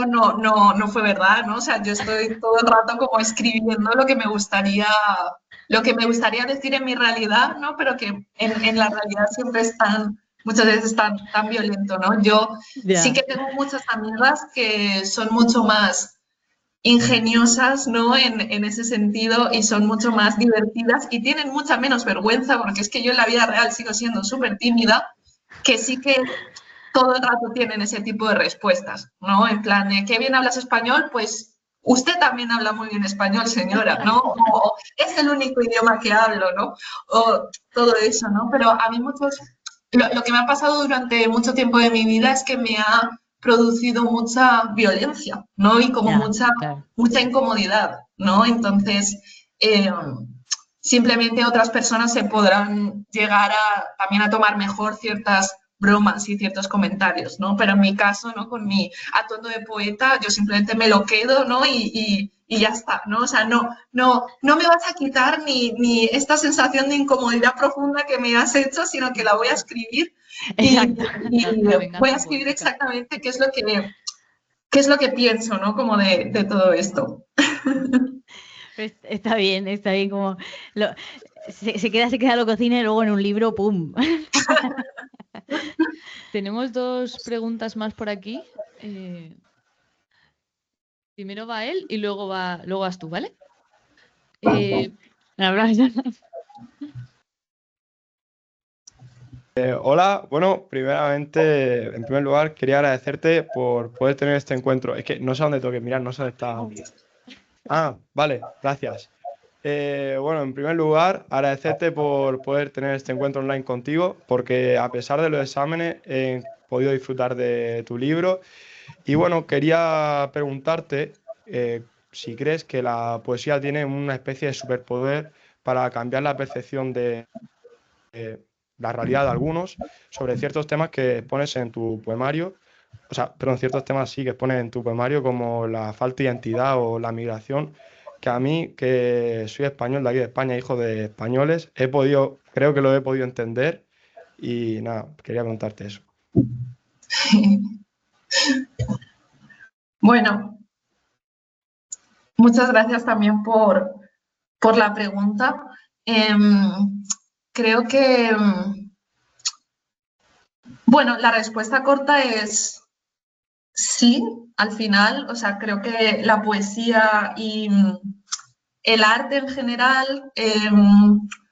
no fue verdad, ¿no? O sea, yo estoy todo el rato como escribiendo lo que me gustaría decir en mi realidad, ¿no? Pero que en la realidad siempre muchas veces tan violento, ¿no? Yo sí que tengo muchas amigas que son mucho más ingeniosas, ¿no?, en ese sentido, y son mucho más divertidas y tienen mucha menos vergüenza, porque es que yo en la vida real sigo siendo súper tímida, que sí que todo el rato tienen ese tipo de respuestas, ¿no? En plan de, ¿qué bien hablas español? Pues usted también habla muy bien español, señora, ¿no? O es el único idioma que hablo, ¿no? O todo eso, ¿no? Pero a mí lo que me ha pasado durante mucho tiempo de mi vida es que me ha producido mucha violencia, ¿no? Y como mucha incomodidad, ¿no? Entonces, simplemente otras personas se podrán llegar también a tomar mejor ciertas bromas y ciertos comentarios, ¿no? Pero en mi caso, ¿no?, con mi atuendo de poeta, yo simplemente me lo quedo, ¿no? Y ya está, ¿no? O sea, no me vas a quitar ni esta sensación de incomodidad profunda que me has hecho, sino que la voy a escribir. Exacto. Y voy a escribir exactamente qué es lo que pienso, ¿no?, como de todo esto. Está bien como se queda lo cocina y luego en un libro, ¡pum! Tenemos dos preguntas más por aquí. Primero va él y luego vas tú, ¿vale? Hola, bueno, primeramente, en primer lugar, quería agradecerte por poder tener este encuentro. Es que no sé dónde tengo que mirar, no sé dónde está. Ah, vale, gracias. Bueno, en primer lugar, agradecerte por poder tener este encuentro online contigo, porque a pesar de los exámenes he podido disfrutar de tu libro. Y bueno, quería preguntarte si crees que la poesía tiene una especie de superpoder para cambiar la percepción de la realidad de algunos sobre ciertos temas que pones en tu poemario, o sea, pero en ciertos temas sí que expones en tu poemario, como la falta de identidad o la migración, que a mí, que soy español de aquí de España, hijo de españoles, creo que lo he podido entender y nada, quería preguntarte eso. Bueno, muchas gracias también por la pregunta. Creo que, bueno, la respuesta corta es sí, al final. O sea, creo que la poesía y el arte en general,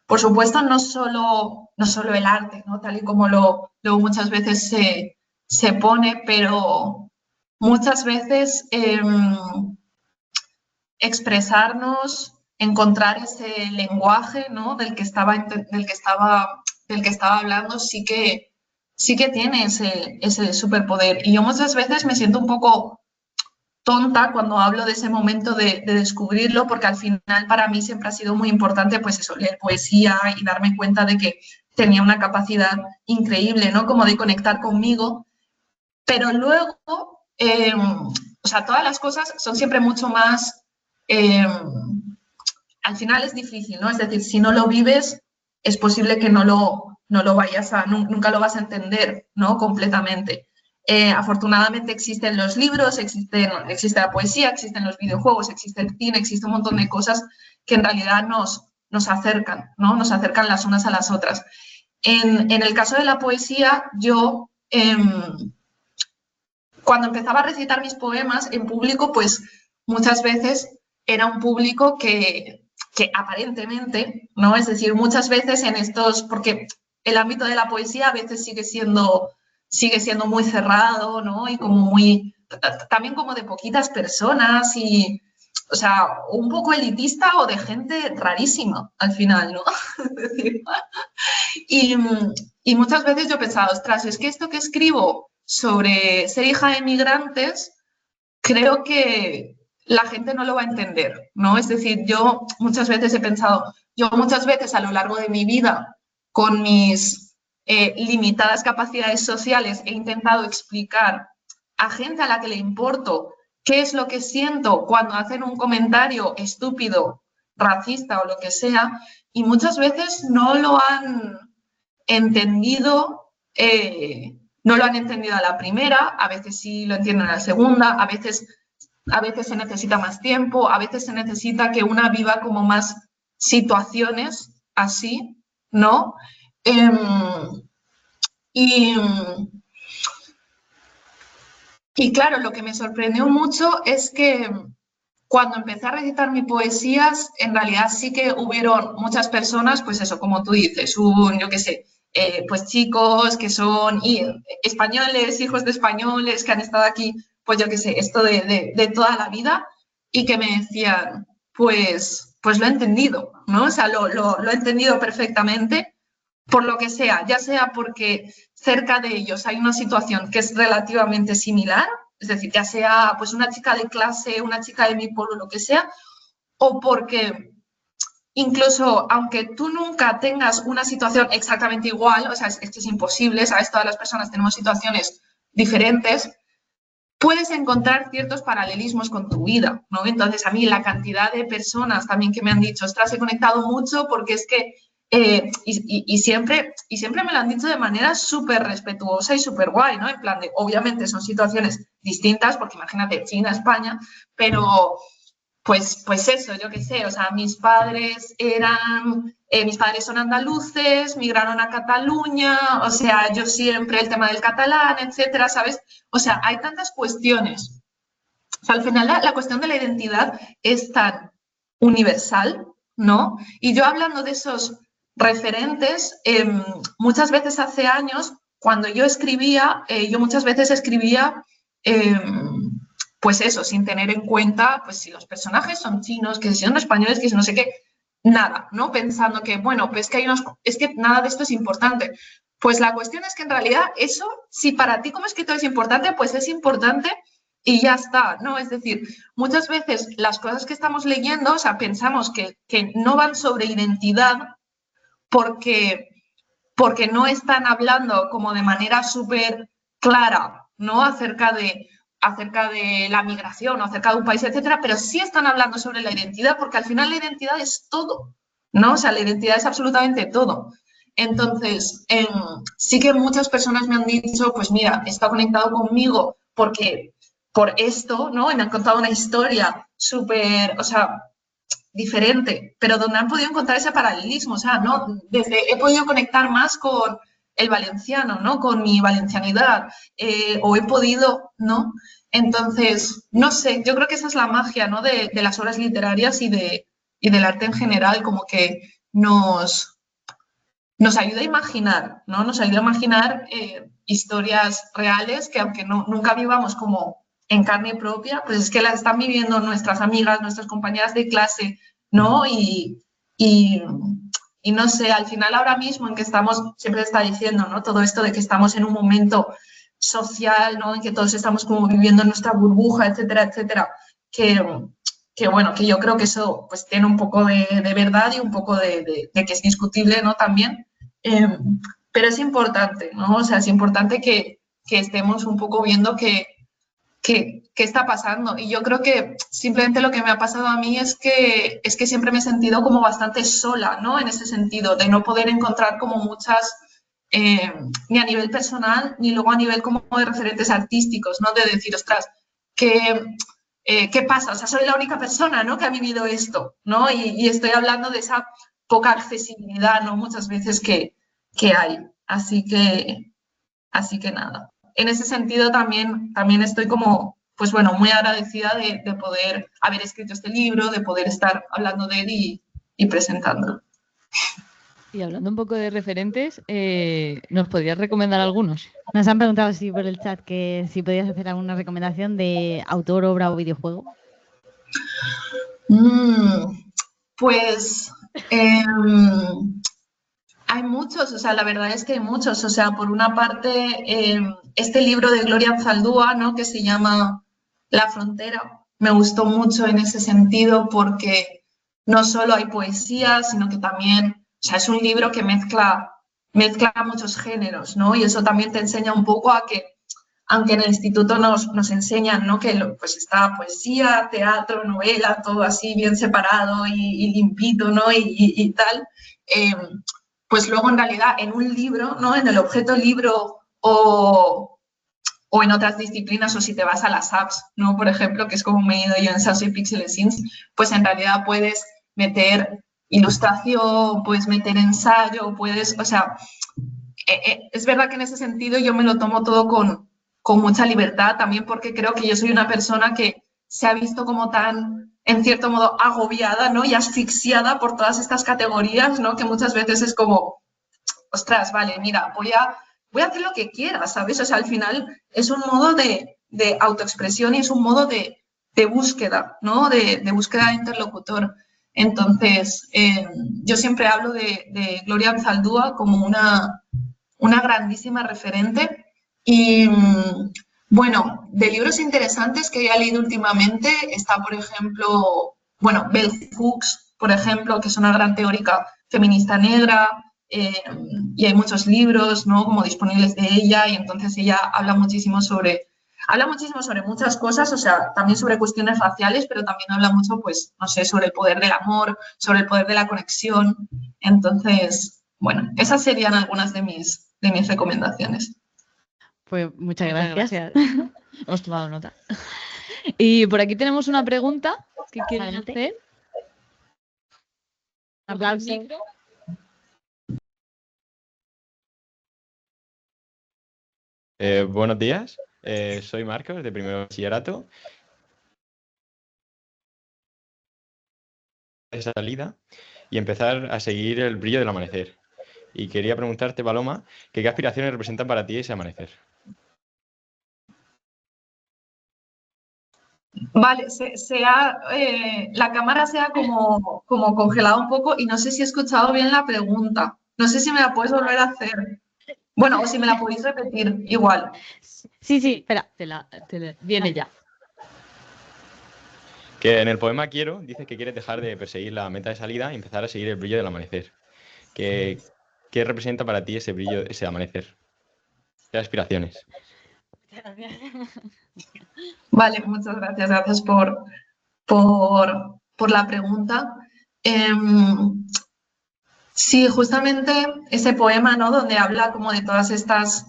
por supuesto, no solo el arte, ¿no? Tal y como lo muchas veces se pone, pero muchas veces expresarnos, encontrar ese lenguaje, ¿no? del que estaba hablando, sí que tiene ese superpoder. Y yo muchas veces me siento un poco tonta cuando hablo de ese momento de descubrirlo, porque al final para mí siempre ha sido muy importante, pues eso, leer poesía y darme cuenta de que tenía una capacidad increíble, ¿no? Como de conectar conmigo. Pero luego, o sea, todas las cosas son siempre mucho más, al final es difícil, ¿no? Es decir, si no lo vives, es posible que no lo vayas nunca lo vas a entender, ¿no? Completamente. Afortunadamente existen los libros, existe la poesía, existen los videojuegos, existe el cine, existe un montón de cosas que en realidad nos acercan, ¿no? Nos acercan las unas a las otras. En el caso de la poesía, yo cuando empezaba a recitar mis poemas en público, pues muchas veces era un público que aparentemente, ¿no? Es decir, muchas veces en estos, porque el ámbito de la poesía a veces sigue siendo muy cerrado, ¿no? Y como también como de poquitas personas y, o sea, un poco elitista o de gente rarísima al final, ¿no? Y muchas veces yo he pensado, ostras, es que esto que escribo sobre ser hija de migrantes, creo que la gente no lo va a entender, ¿no? Es decir, yo muchas veces he pensado, yo muchas veces a lo largo de mi vida, con mis limitadas capacidades sociales, he intentado explicar a gente a la que le importo qué es lo que siento cuando hacen un comentario estúpido, racista o lo que sea, y muchas veces no lo han entendido, no lo han entendido a la primera, a veces sí lo entienden a la segunda, a veces se necesita más tiempo, a veces se necesita que una viva como más situaciones así, ¿no? Y claro, lo que me sorprendió mucho es que cuando empecé a recitar mis poesías, en realidad sí que hubieron muchas personas, pues eso, como tú dices, yo qué sé, pues chicos que son españoles, hijos de españoles, que han estado aquí, pues yo qué sé, esto de toda la vida, y que me decían, pues lo he entendido, ¿no? O sea, lo he entendido perfectamente, por lo que sea, ya sea porque cerca de ellos hay una situación que es relativamente similar, es decir, ya sea pues una chica de clase, una chica de mi pueblo, lo que sea, o porque incluso aunque tú nunca tengas una situación exactamente igual, o sea, es que es imposible, ¿sabes? Todas las personas tenemos situaciones diferentes, puedes encontrar ciertos paralelismos con tu vida, ¿no? Entonces, a mí la cantidad de personas también que me han dicho, ostras, he conectado mucho porque es que, y siempre me lo han dicho de manera súper respetuosa y súper guay, ¿no? En plan de, obviamente son situaciones distintas, porque imagínate, China, España, pero pues eso, yo qué sé, o sea, mis padres son andaluces, migraron a Cataluña, o sea, yo siempre el tema del catalán, etcétera, ¿sabes? O sea, hay tantas cuestiones. O sea, al final la cuestión de la identidad es tan universal, ¿no? Y yo hablando de esos referentes, muchas veces hace años, cuando yo escribía, yo muchas veces escribía pues eso, sin tener en cuenta, pues si los personajes son chinos, que si son españoles, que si no sé qué, nada, ¿no? Pensando que, bueno, pues que es que nada de esto es importante. Pues la cuestión es que en realidad eso, si para ti como escritor es importante, pues es importante y ya está, ¿no? Es decir, muchas veces las cosas que estamos leyendo, o sea, pensamos que no van sobre identidad porque no están hablando como de manera súper clara ¿no? Acerca de la migración o acerca de un país, etcétera, pero sí están hablando sobre la identidad, porque al final la identidad es todo, ¿no? O sea, la identidad es absolutamente todo. Entonces, sí que muchas personas me han dicho, pues mira, está conectado conmigo porque por esto, ¿no? Y me han contado una historia súper, o sea, diferente, pero donde han podido encontrar ese paralelismo, o sea, ¿no? He podido conectar más con el valenciano, ¿no? Con mi valencianidad, o he podido, ¿no? Entonces, no sé, yo creo que esa es la magia, ¿no? De las obras literarias y del arte en general, como que nos ayuda a imaginar, ¿no? Nos ayuda a imaginar historias reales que aunque nunca vivamos como en carne propia, pues es que las están viviendo nuestras amigas, nuestras compañeras de clase, ¿no? Y no sé, al final ahora mismo en que estamos, siempre se está diciendo, ¿no? Todo esto de que estamos en un momento social, ¿no? En que todos estamos como viviendo nuestra burbuja, etcétera, etcétera, que bueno, que yo creo que eso pues tiene un poco de verdad y un poco de que es discutible, ¿no? También, pero es importante, ¿no? O sea, es importante que estemos un poco viendo qué está pasando. Y yo creo que simplemente lo que me ha pasado a mí es que siempre me he sentido como bastante sola, ¿no? En ese sentido, de no poder encontrar como muchas, ni a nivel personal, ni luego a nivel como de referentes artísticos, ¿no? De decir, ostras, ¿qué pasa? O sea, soy la única persona, ¿no? Que ha vivido esto, ¿no? Y estoy hablando de esa poca accesibilidad, ¿no? Muchas veces que hay. Así que nada. En ese sentido también estoy como, pues bueno, muy agradecida de poder haber escrito este libro, de poder estar hablando de él y presentándolo. Y hablando un poco de referentes, ¿nos podrías recomendar algunos? Nos han preguntado por el chat que si podías hacer alguna recomendación de autor, obra o videojuego. Pues hay muchos, o sea, la verdad es que hay muchos. O sea, por una parte, este libro de Gloria Anzaldúa, ¿no? Que se llama La frontera, me gustó mucho en ese sentido porque no solo hay poesía, sino que también, o sea, es un libro que mezcla muchos géneros, ¿no? Y eso también te enseña un poco a que, aunque en el instituto nos enseñan, ¿no? Que pues está poesía, teatro, novela, todo así bien separado y limpito, ¿no? Y tal. Pues luego en realidad en un libro, ¿no? En el objeto libro o en otras disciplinas, o si te vas a las apps, ¿no? Por ejemplo, que es como me he ido yo en Sasso y Pixel Scenes, pues en realidad puedes meter ilustración, puedes meter ensayo, puedes, o sea, es verdad que en ese sentido yo me lo tomo todo con mucha libertad, también porque creo que yo soy una persona que se ha visto como tan, en cierto modo, agobiada, ¿no? Y asfixiada por todas estas categorías, ¿no? Que muchas veces es como, ostras, vale, mira, voy a hacer lo que quiera, ¿sabes? O sea, al final es un modo de autoexpresión y es un modo de búsqueda, ¿no? De búsqueda de interlocutor. Entonces, yo siempre hablo de Gloria Anzaldúa como una grandísima referente. Y bueno, de libros interesantes que haya leído últimamente está, por ejemplo, bueno, Bell Hooks, por ejemplo, que es una gran teórica feminista negra, y hay muchos libros, ¿no? Como disponibles de ella, y entonces ella habla muchísimo sobre muchas cosas, o sea, también sobre cuestiones raciales, pero también habla mucho, pues, no sé, sobre el poder del amor, sobre el poder de la conexión. Entonces, bueno, esas serían algunas de mis recomendaciones. Pues muchas gracias. Hemos tomado nota. Y por aquí tenemos una pregunta que quieren Adelante. hacer. Aplausos. Buenos días, soy Marcos, de primero de bachillerato. De salida y empezar a seguir el brillo del amanecer. Y quería preguntarte, Paloma, que qué aspiraciones representan para ti ese amanecer. Vale, la cámara se ha como congelado un poco y no sé si he escuchado bien la pregunta. No sé si me la puedes volver a hacer. Bueno, o si me la podéis repetir, igual. Sí, espera. Viene ya. Que en el poema Quiero dices que quieres dejar de perseguir la meta de salida y empezar a seguir el brillo del amanecer. ¿Qué representa para ti ese brillo, ese amanecer? ¿Qué aspiraciones? Vale, muchas gracias. Gracias por la pregunta. Sí, justamente ese poema, ¿no? Donde habla como de todas estas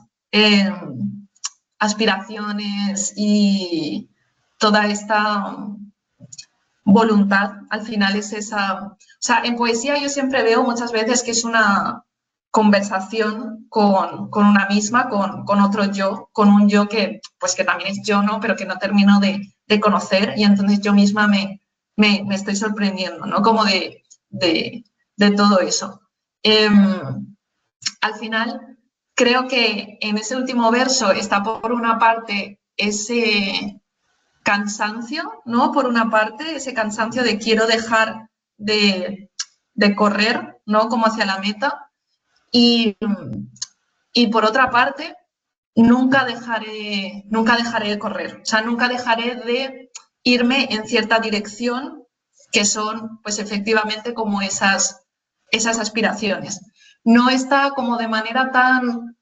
aspiraciones y toda esta voluntad, al final es esa... O sea, en poesía yo siempre veo muchas veces que es una conversación con una misma, con otro yo, con un yo que, pues que también es yo, ¿no? Pero que no termino de conocer y entonces yo misma me estoy sorprendiendo, ¿no? Como de todo eso. Al final, creo que en ese último verso está por una parte ese cansancio, ¿no? Por una parte, ese cansancio de quiero dejar de correr, ¿no? Como hacia la meta. Y por otra parte, nunca dejaré de correr. O sea, nunca dejaré de irme en cierta dirección que son, pues efectivamente, como esas aspiraciones. No está como de manera tan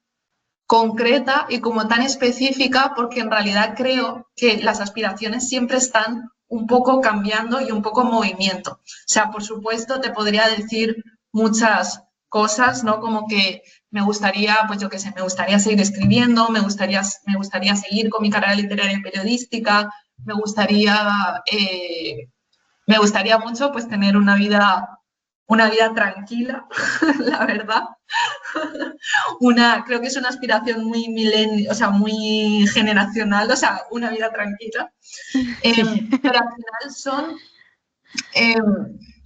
concreta y como tan específica, porque en realidad creo que las aspiraciones siempre están un poco cambiando y un poco en movimiento. O sea, por supuesto, te podría decir muchas cosas, ¿no? Como que me gustaría, pues yo qué sé, me gustaría seguir escribiendo, me gustaría seguir con mi carrera literaria y periodística, me gustaría mucho pues tener una vida tranquila, la verdad. Creo que es una aspiración muy o sea, muy generacional, o sea, una vida tranquila. Pero al final son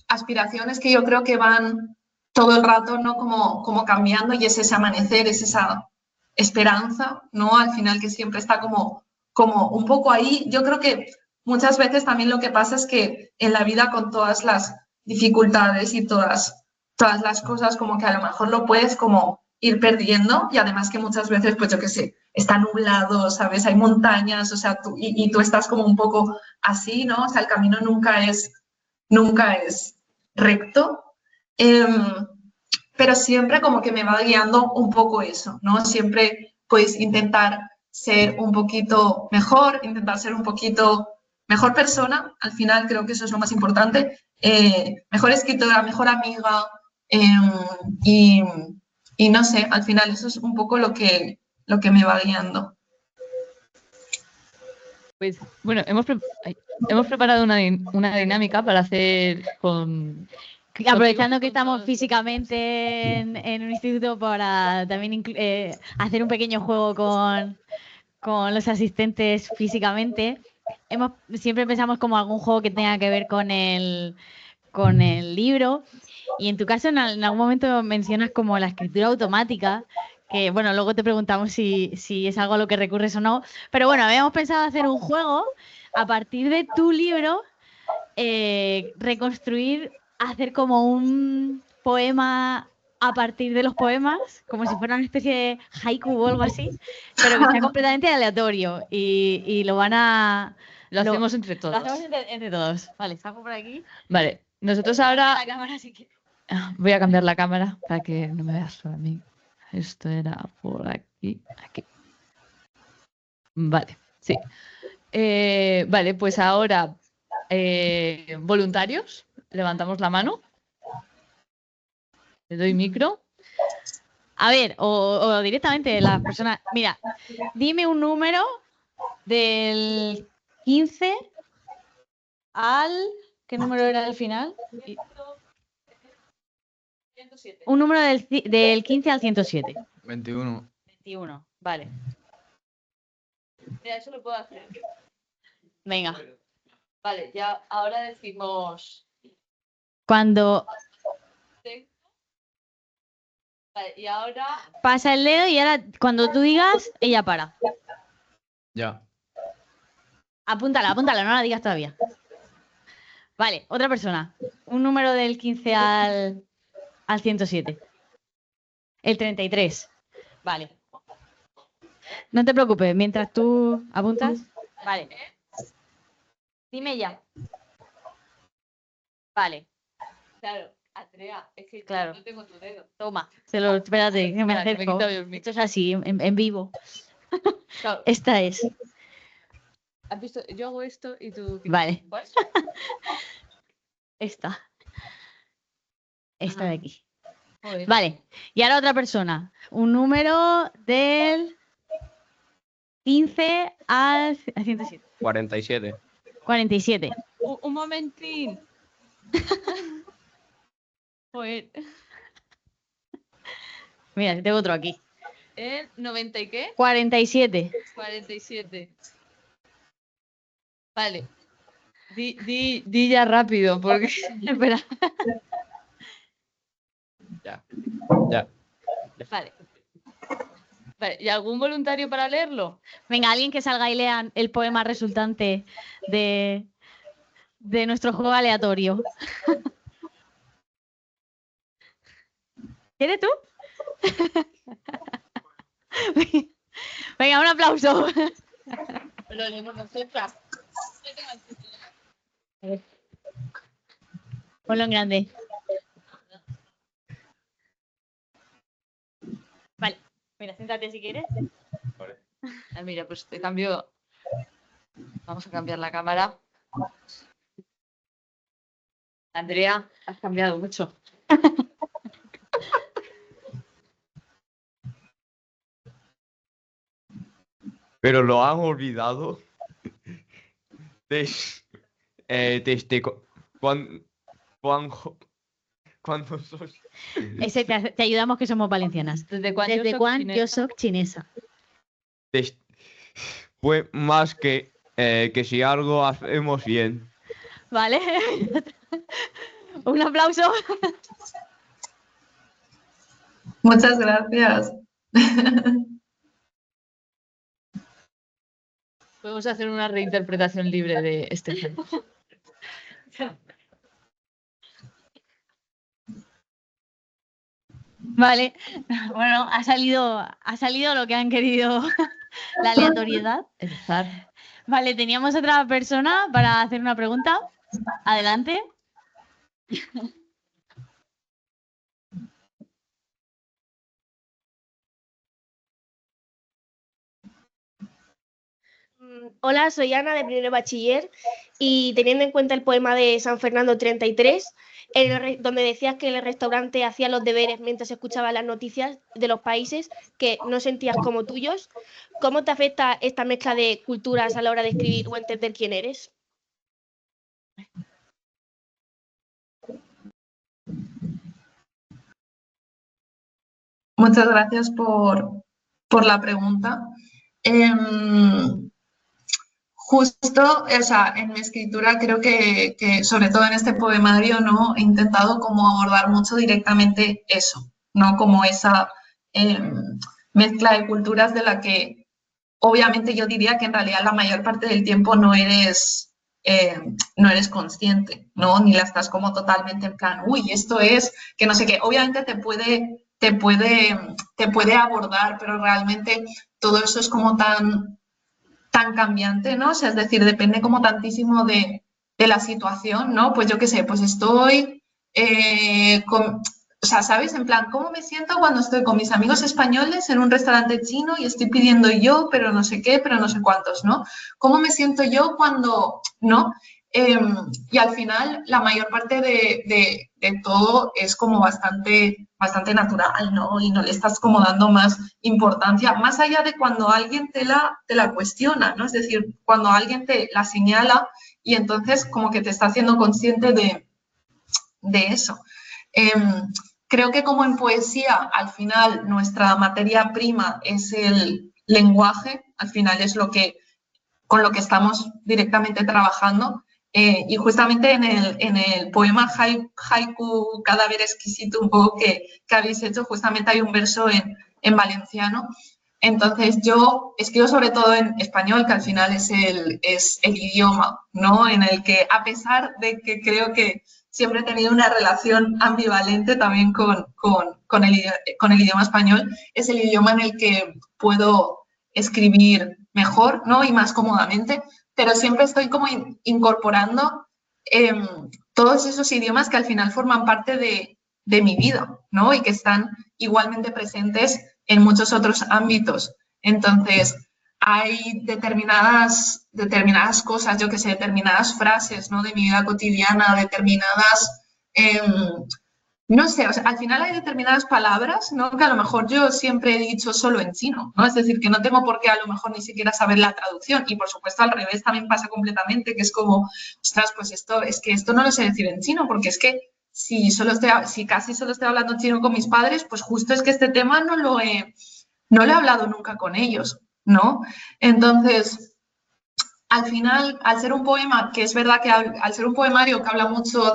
aspiraciones que yo creo que van todo el rato, ¿no? Como cambiando, y es ese amanecer, es esa esperanza, ¿no? Al final, que siempre está como un poco ahí. Yo creo que muchas veces también lo que pasa es que en la vida, con todas las dificultades y todas las cosas, como que a lo mejor lo puedes como ir perdiendo, y además que muchas veces, pues yo qué sé, está nublado, ¿sabes? Hay montañas, o sea, y tú estás como un poco así, ¿no? O sea, el camino nunca es recto, pero siempre como que me va guiando un poco eso, ¿no? Siempre pues intentar ser un poquito mejor, intentar ser un poquito mejor persona. Al final creo que eso es lo más importante, mejor escritora, mejor amiga, y no sé, al final eso es un poco lo que me va guiando. Pues bueno, hemos preparado una dinámica para hacer con... Aprovechando que estamos físicamente en un instituto, para también hacer un pequeño juego con los asistentes físicamente. Siempre pensamos como algún juego que tenga que ver con el libro. Y en tu caso, en algún momento mencionas como la escritura automática, que bueno, luego te preguntamos si es algo a lo que recurres o no. Pero bueno, habíamos pensado hacer un juego a partir de tu libro, reconstruir, hacer como un poema a partir de los poemas, como si fuera una especie de haiku o algo así, pero que sea completamente aleatorio, y lo van a... Lo hacemos entre todos. Lo hacemos entre todos. Vale, saco por aquí. Vale, nosotros ahora... La cámara, si quieres. Voy a cambiar la cámara para que no me veas solo a mí. Esto era por aquí, aquí. Vale, sí. Vale, pues ahora, voluntarios, levantamos la mano. Le doy micro. A ver, o directamente la persona... Mira, dime un número del 15 al... ¿Qué número era el final? 107. Un número del 15 al 107. 21. 21, vale. Mira, eso lo puedo hacer. Venga. Vale, ya ahora decimos... Cuando Vale, y ahora... pasa el dedo, y ahora cuando tú digas, ella para. Ya. Apúntala, no la digas todavía. Vale, otra persona. Un número del 15 al 107. El 33. Vale. No te preocupes, mientras tú apuntas. Vale. Dime ya. Vale. Claro, Andrea, es que Claro. no tengo tu dedo. Toma. Espérate, que me Espera, que me acerco. quito yo el micro. Esto es así, en vivo. Claro, Esta es. ¿has visto? Yo hago esto y tú... Vale. ¿Cuál? Esta. Esta Ajá. de aquí. Joder. Vale. Y ahora otra persona. Un número del 15 al 107. 47. 47. Un momentín. Joder. Mira, tengo otro aquí. ¿El 90 y qué? 47. 47. Vale. Di ya rápido, porque... Espera. Ya. Ya. Vale. Vale. ¿Y algún voluntario para leerlo? Venga, alguien que salga y lea el poema resultante de nuestro juego aleatorio. ¿Quieres tú? Venga, un aplauso. Lo leemos nosotras. Ponlo en grande. Vale, mira, siéntate si quieres. Ah, mira, pues te cambio. Vamos a cambiar la cámara. Andrea, has cambiado mucho. Pero lo han olvidado. Desde cuando sos... Ese te ayudamos que somos valencianas. ¿Desde cuándo ¿Desde yo soy cuándo chinesa? yo soy chinesa? Fue más que si algo hacemos bien. ¿Vale? Un aplauso. Muchas gracias. Podemos hacer una reinterpretación libre de este ejemplo. Vale. Bueno, ha salido lo que han querido la aleatoriedad. El zar. Vale, teníamos otra persona para hacer una pregunta. Adelante. Hola, soy Ana de primero de bachiller y teniendo en cuenta el poema de San Fernando 33, donde decías que en el restaurante hacías los deberes mientras escuchabas las noticias de los países que no sentías como tuyos, ¿cómo te afecta esta mezcla de culturas a la hora de escribir o entender quién eres? Muchas gracias por la pregunta. Justo, o sea, en mi escritura creo que sobre todo en este poemario, ¿no? He intentado como abordar mucho directamente eso, ¿no? Como esa mezcla de culturas de la que obviamente yo diría que en realidad la mayor parte del tiempo no eres consciente, ¿no? Ni la estás como totalmente en plan, uy, esto es que no sé qué. Obviamente te puede abordar, pero realmente todo eso es como tan cambiante, ¿no? O sea, es decir, depende como tantísimo de la situación, ¿no? Pues yo qué sé, pues estoy o sea, ¿sabes? En plan, ¿cómo me siento cuando estoy con mis amigos españoles en un restaurante chino y estoy pidiendo yo, pero no sé qué, pero no sé cuántos, ¿no? ¿Cómo me siento yo cuando, no? Y al final, la mayor parte de todo es como bastante natural, ¿no? Y no le estás como dando más importancia, más allá de cuando alguien te la cuestiona, ¿no? Es decir, cuando alguien te la señala y entonces como que te está haciendo consciente de eso. Creo que como en poesía, al final, nuestra materia prima es el lenguaje, al final es con lo que estamos directamente trabajando. Y justamente en el poema Haiku Cadáver Exquisito, un poco que habéis hecho, justamente hay un verso en valenciano. Entonces yo escribo sobre todo en español, que al final es el idioma, ¿no? En el que, a pesar de que creo que siempre he tenido una relación ambivalente también con el idioma español, es el idioma en el que puedo escribir mejor, ¿no? Y más cómodamente, pero siempre estoy como incorporando todos esos idiomas que al final forman parte de mi vida, ¿no? Y que están igualmente presentes en muchos otros ámbitos. Entonces, hay determinadas cosas, yo que sé, determinadas frases, ¿no? De mi vida cotidiana, determinadas... no sé, o sea, al final hay determinadas palabras, ¿no? Que a lo mejor yo siempre he dicho solo en chino, ¿no? Es decir, que no tengo por qué a lo mejor ni siquiera saber la traducción. Y por supuesto al revés también pasa completamente, que es como, ostras, pues esto no lo sé decir en chino, porque es que si casi solo estoy hablando chino con mis padres, pues justo es que este tema no lo he hablado nunca con ellos, ¿no? Entonces, al final, al ser un poema, que es verdad que al ser un poemario que habla mucho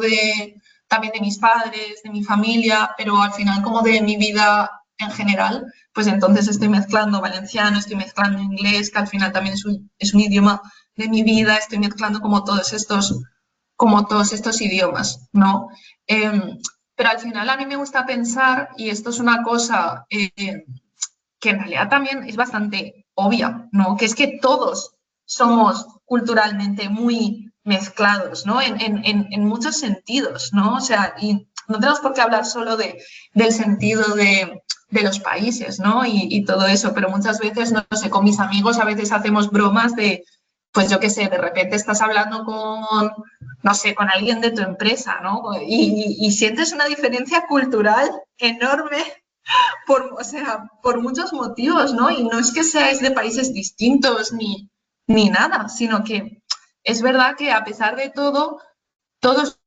también de mis padres, de mi familia, pero al final como de mi vida en general, pues entonces estoy mezclando valenciano, estoy mezclando inglés, que al final también es un idioma de mi vida, estoy mezclando como todos estos idiomas, ¿no? Pero al final a mí me gusta pensar, y esto es una cosa que en realidad también es bastante obvia, ¿no? Que es que todos somos culturalmente muy mezclados, ¿no? En muchos sentidos, ¿no? O sea, y no tenemos por qué hablar solo del sentido de los países, ¿no? Y todo eso, pero muchas veces, no sé, con mis amigos a veces hacemos bromas de, pues yo qué sé, de repente estás hablando no sé, con alguien de tu empresa, ¿no? Y sientes una diferencia cultural enorme por muchos motivos, ¿no? Y no es que seáis de países distintos ni nada, sino que es verdad que a pesar de todo, todos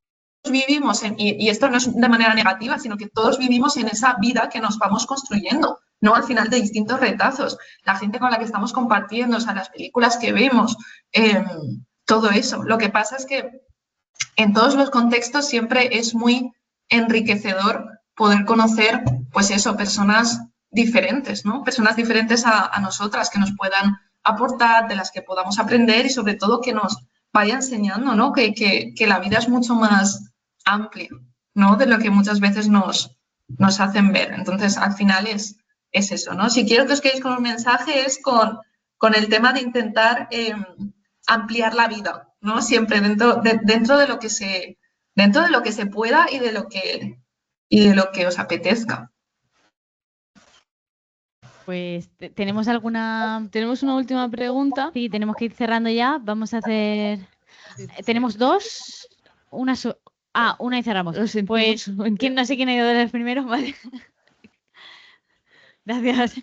vivimos, y esto no es de manera negativa, sino que todos vivimos en esa vida que nos vamos construyendo, ¿no? Al final de distintos retazos, la gente con la que estamos compartiendo, o sea, las películas que vemos, todo eso. Lo que pasa es que en todos los contextos siempre es muy enriquecedor poder conocer, pues eso, personas diferentes, ¿no? Personas diferentes a nosotras que nos puedan aportar, de las que podamos aprender y sobre todo que nos vaya enseñando, ¿no? Que la vida es mucho más amplia, ¿no? De lo que muchas veces nos hacen ver. Entonces, al final es eso, ¿no? Si quiero que os quedéis con un mensaje es con el tema de intentar ampliar la vida, ¿no? Siempre dentro de lo que se pueda y de lo que os apetezca. Pues tenemos una última pregunta. Sí, tenemos que ir cerrando ya. Vamos a hacer. Tenemos dos. Una y cerramos. Pues, no sé quién ha ido de los primeros, vale. Gracias.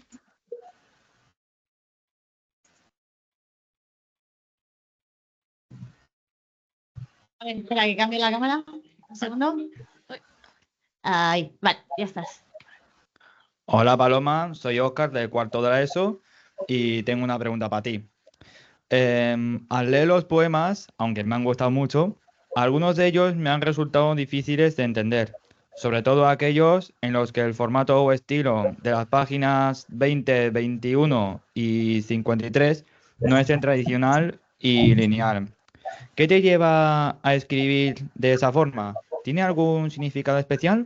A ver, espera, que cambie la cámara. Un segundo. Ahí, vale, ya estás. Hola Paloma, soy Óscar del cuarto de la ESO y tengo una pregunta para ti. Al leer los poemas, aunque me han gustado mucho, algunos de ellos me han resultado difíciles de entender, sobre todo aquellos en los que el formato o estilo de las páginas 20, 21 y 53 no es el tradicional y lineal. ¿Qué te lleva a escribir de esa forma? ¿Tiene algún significado especial?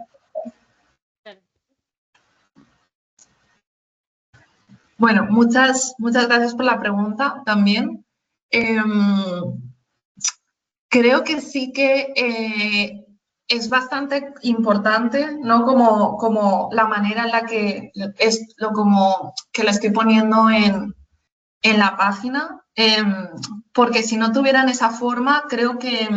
Bueno, muchas gracias por la pregunta también. Creo que sí que es bastante importante, ¿no? Como la manera en la que lo estoy poniendo en la página, porque si no tuvieran esa forma, creo que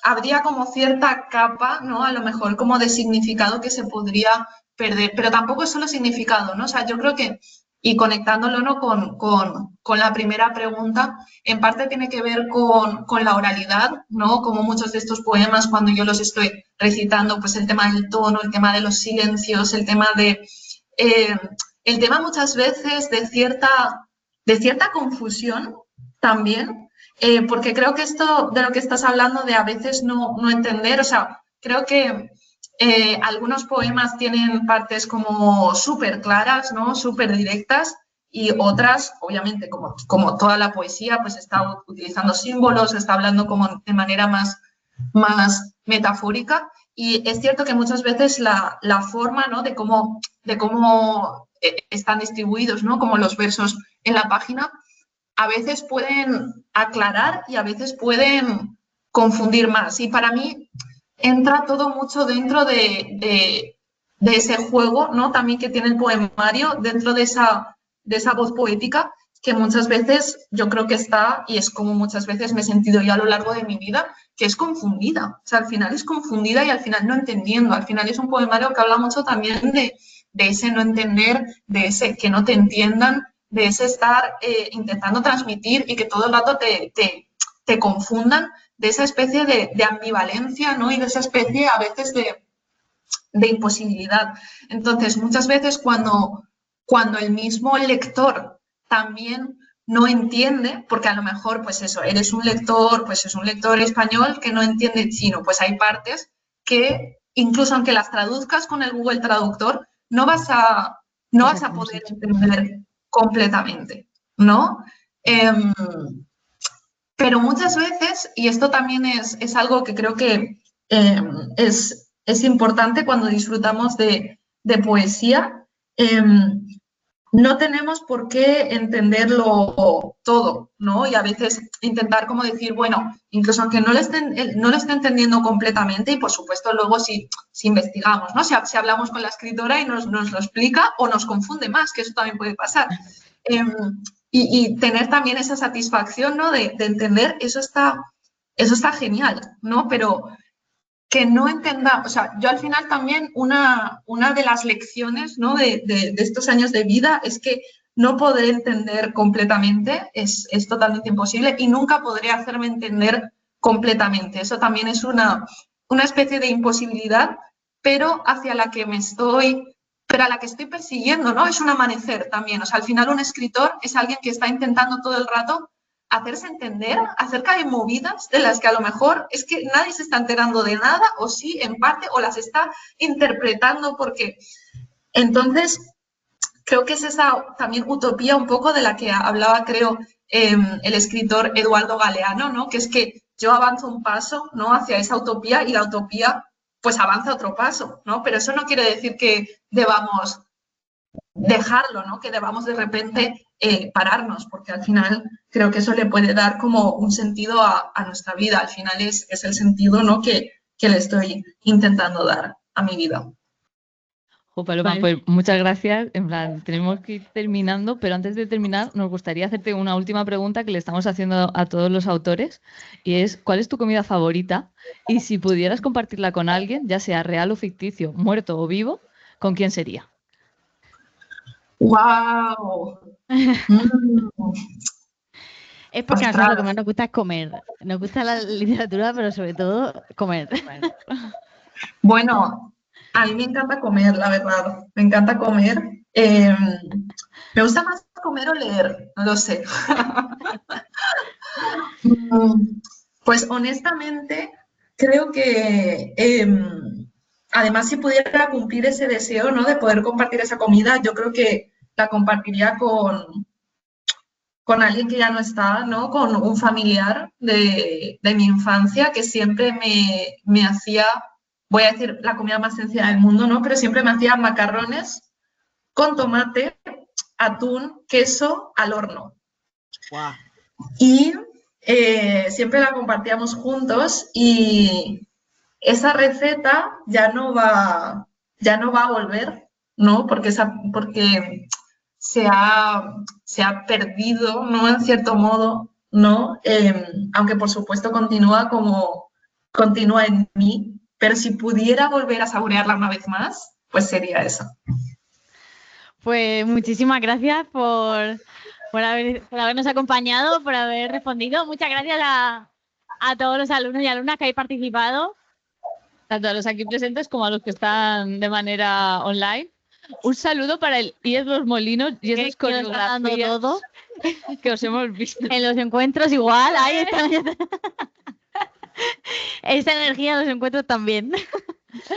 habría como cierta capa, ¿no? A lo mejor como de significado que se podría perder, pero tampoco es solo significado, ¿no? O sea, yo creo que, y conectándolo, ¿no? con la primera pregunta, en parte tiene que ver con la oralidad, ¿no? Como muchos de estos poemas, cuando yo los estoy recitando, pues el tema del tono, el tema de los silencios, el tema muchas veces de cierta confusión también, porque creo que esto de lo que estás hablando de a veces no entender, o sea, creo que algunos poemas tienen partes como súper claras, ¿no? Súper directas, y otras, obviamente, como toda la poesía, pues está utilizando símbolos, está hablando como de manera más metafórica, y es cierto que muchas veces la forma, ¿no? de cómo están distribuidos, ¿no? Como los versos en la página, a veces pueden aclarar y a veces pueden confundir más. Y para mí entra todo mucho dentro de ese juego, ¿no? También que tiene el poemario, dentro de esa voz poética que muchas veces yo creo que está, y es como muchas veces me he sentido yo a lo largo de mi vida, que es confundida. O sea, al final es confundida y al final no entendiendo. Al final es un poemario que habla mucho también de ese no entender, de ese que no te entiendan, de ese estar intentando transmitir y que todo el rato te confundan, de esa especie de ambivalencia, ¿no? Y de esa especie a veces de imposibilidad. Entonces, muchas veces cuando el mismo lector también no entiende, porque a lo mejor, pues eso, eres un lector, pues es un lector español que no entiende chino, pues hay partes que, incluso aunque las traduzcas con el Google Traductor, no vas a poder entender completamente, ¿no? Pero muchas veces, y esto también es algo que creo que es importante cuando disfrutamos de poesía, no tenemos por qué entenderlo todo, ¿no? Y a veces intentar como decir, bueno, incluso aunque no lo esté entendiendo completamente, y por supuesto luego si investigamos, ¿no? Si hablamos con la escritora y nos lo explica o nos confunde más, que eso también puede pasar. Y tener también esa satisfacción, ¿no? De entender, eso está genial, ¿no? Pero que no entienda, o sea, yo al final también una de las lecciones, ¿no? de estos años de vida es que no poder entender completamente es totalmente imposible y nunca podré hacerme entender completamente. Eso también es una especie de imposibilidad, pero hacia la que a la que estoy persiguiendo, ¿no? Es un amanecer también. O sea, al final un escritor es alguien que está intentando todo el rato hacerse entender acerca de movidas de las que a lo mejor es que nadie se está enterando de nada, o sí, en parte, o las está interpretando porque... Entonces, creo que es esa también utopía un poco de la que hablaba, creo, el escritor Eduardo Galeano, ¿no? Que es que yo avanzo un paso, ¿no? Hacia esa utopía y la utopía pues avanza otro paso, ¿no? Pero eso no quiere decir que debamos dejarlo, ¿no? Que debamos de repente pararnos, porque al final creo que eso le puede dar como un sentido a nuestra vida. Al final es el sentido, ¿no? que le estoy intentando dar a mi vida. Paloma, pues muchas gracias. En plan, tenemos que ir terminando, pero antes de terminar nos gustaría hacerte una última pregunta que le estamos haciendo a todos los autores, y es, ¿cuál es tu comida favorita? Y si pudieras compartirla con alguien, ya sea real o ficticio, muerto o vivo, ¿con quién sería? ¡Wow! Es porque a nosotros lo que más nos gusta es comer. Nos gusta la literatura, pero sobre todo comer. Bueno, a mí me encanta comer, la verdad. Me encanta comer. Me gusta más comer o leer, no lo sé. Pues honestamente, creo que además si pudiera cumplir ese deseo, ¿no? De poder compartir esa comida, yo creo que la compartiría con alguien que ya no está, ¿no? Con un familiar de mi infancia que siempre me hacía, voy a decir la comida más sencilla del mundo, ¿no? Pero siempre me hacía macarrones con tomate, atún, queso al horno. Wow. Y siempre la compartíamos juntos y esa receta ya no va a volver, ¿no? Porque se ha perdido, ¿no? En cierto modo, ¿no? Aunque por supuesto continúa en mí, pero si pudiera volver a saborearla una vez más, pues sería eso. Pues muchísimas gracias por habernos acompañado, por haber respondido. Muchas gracias a todos los alumnos y alumnas que habéis participado. Tanto a los aquí presentes como a los que están de manera online. Un saludo para el IES Los Molinos y esas coreografías todo. Que os hemos visto. En los encuentros igual, ahí está. Esta energía en los encuentros también.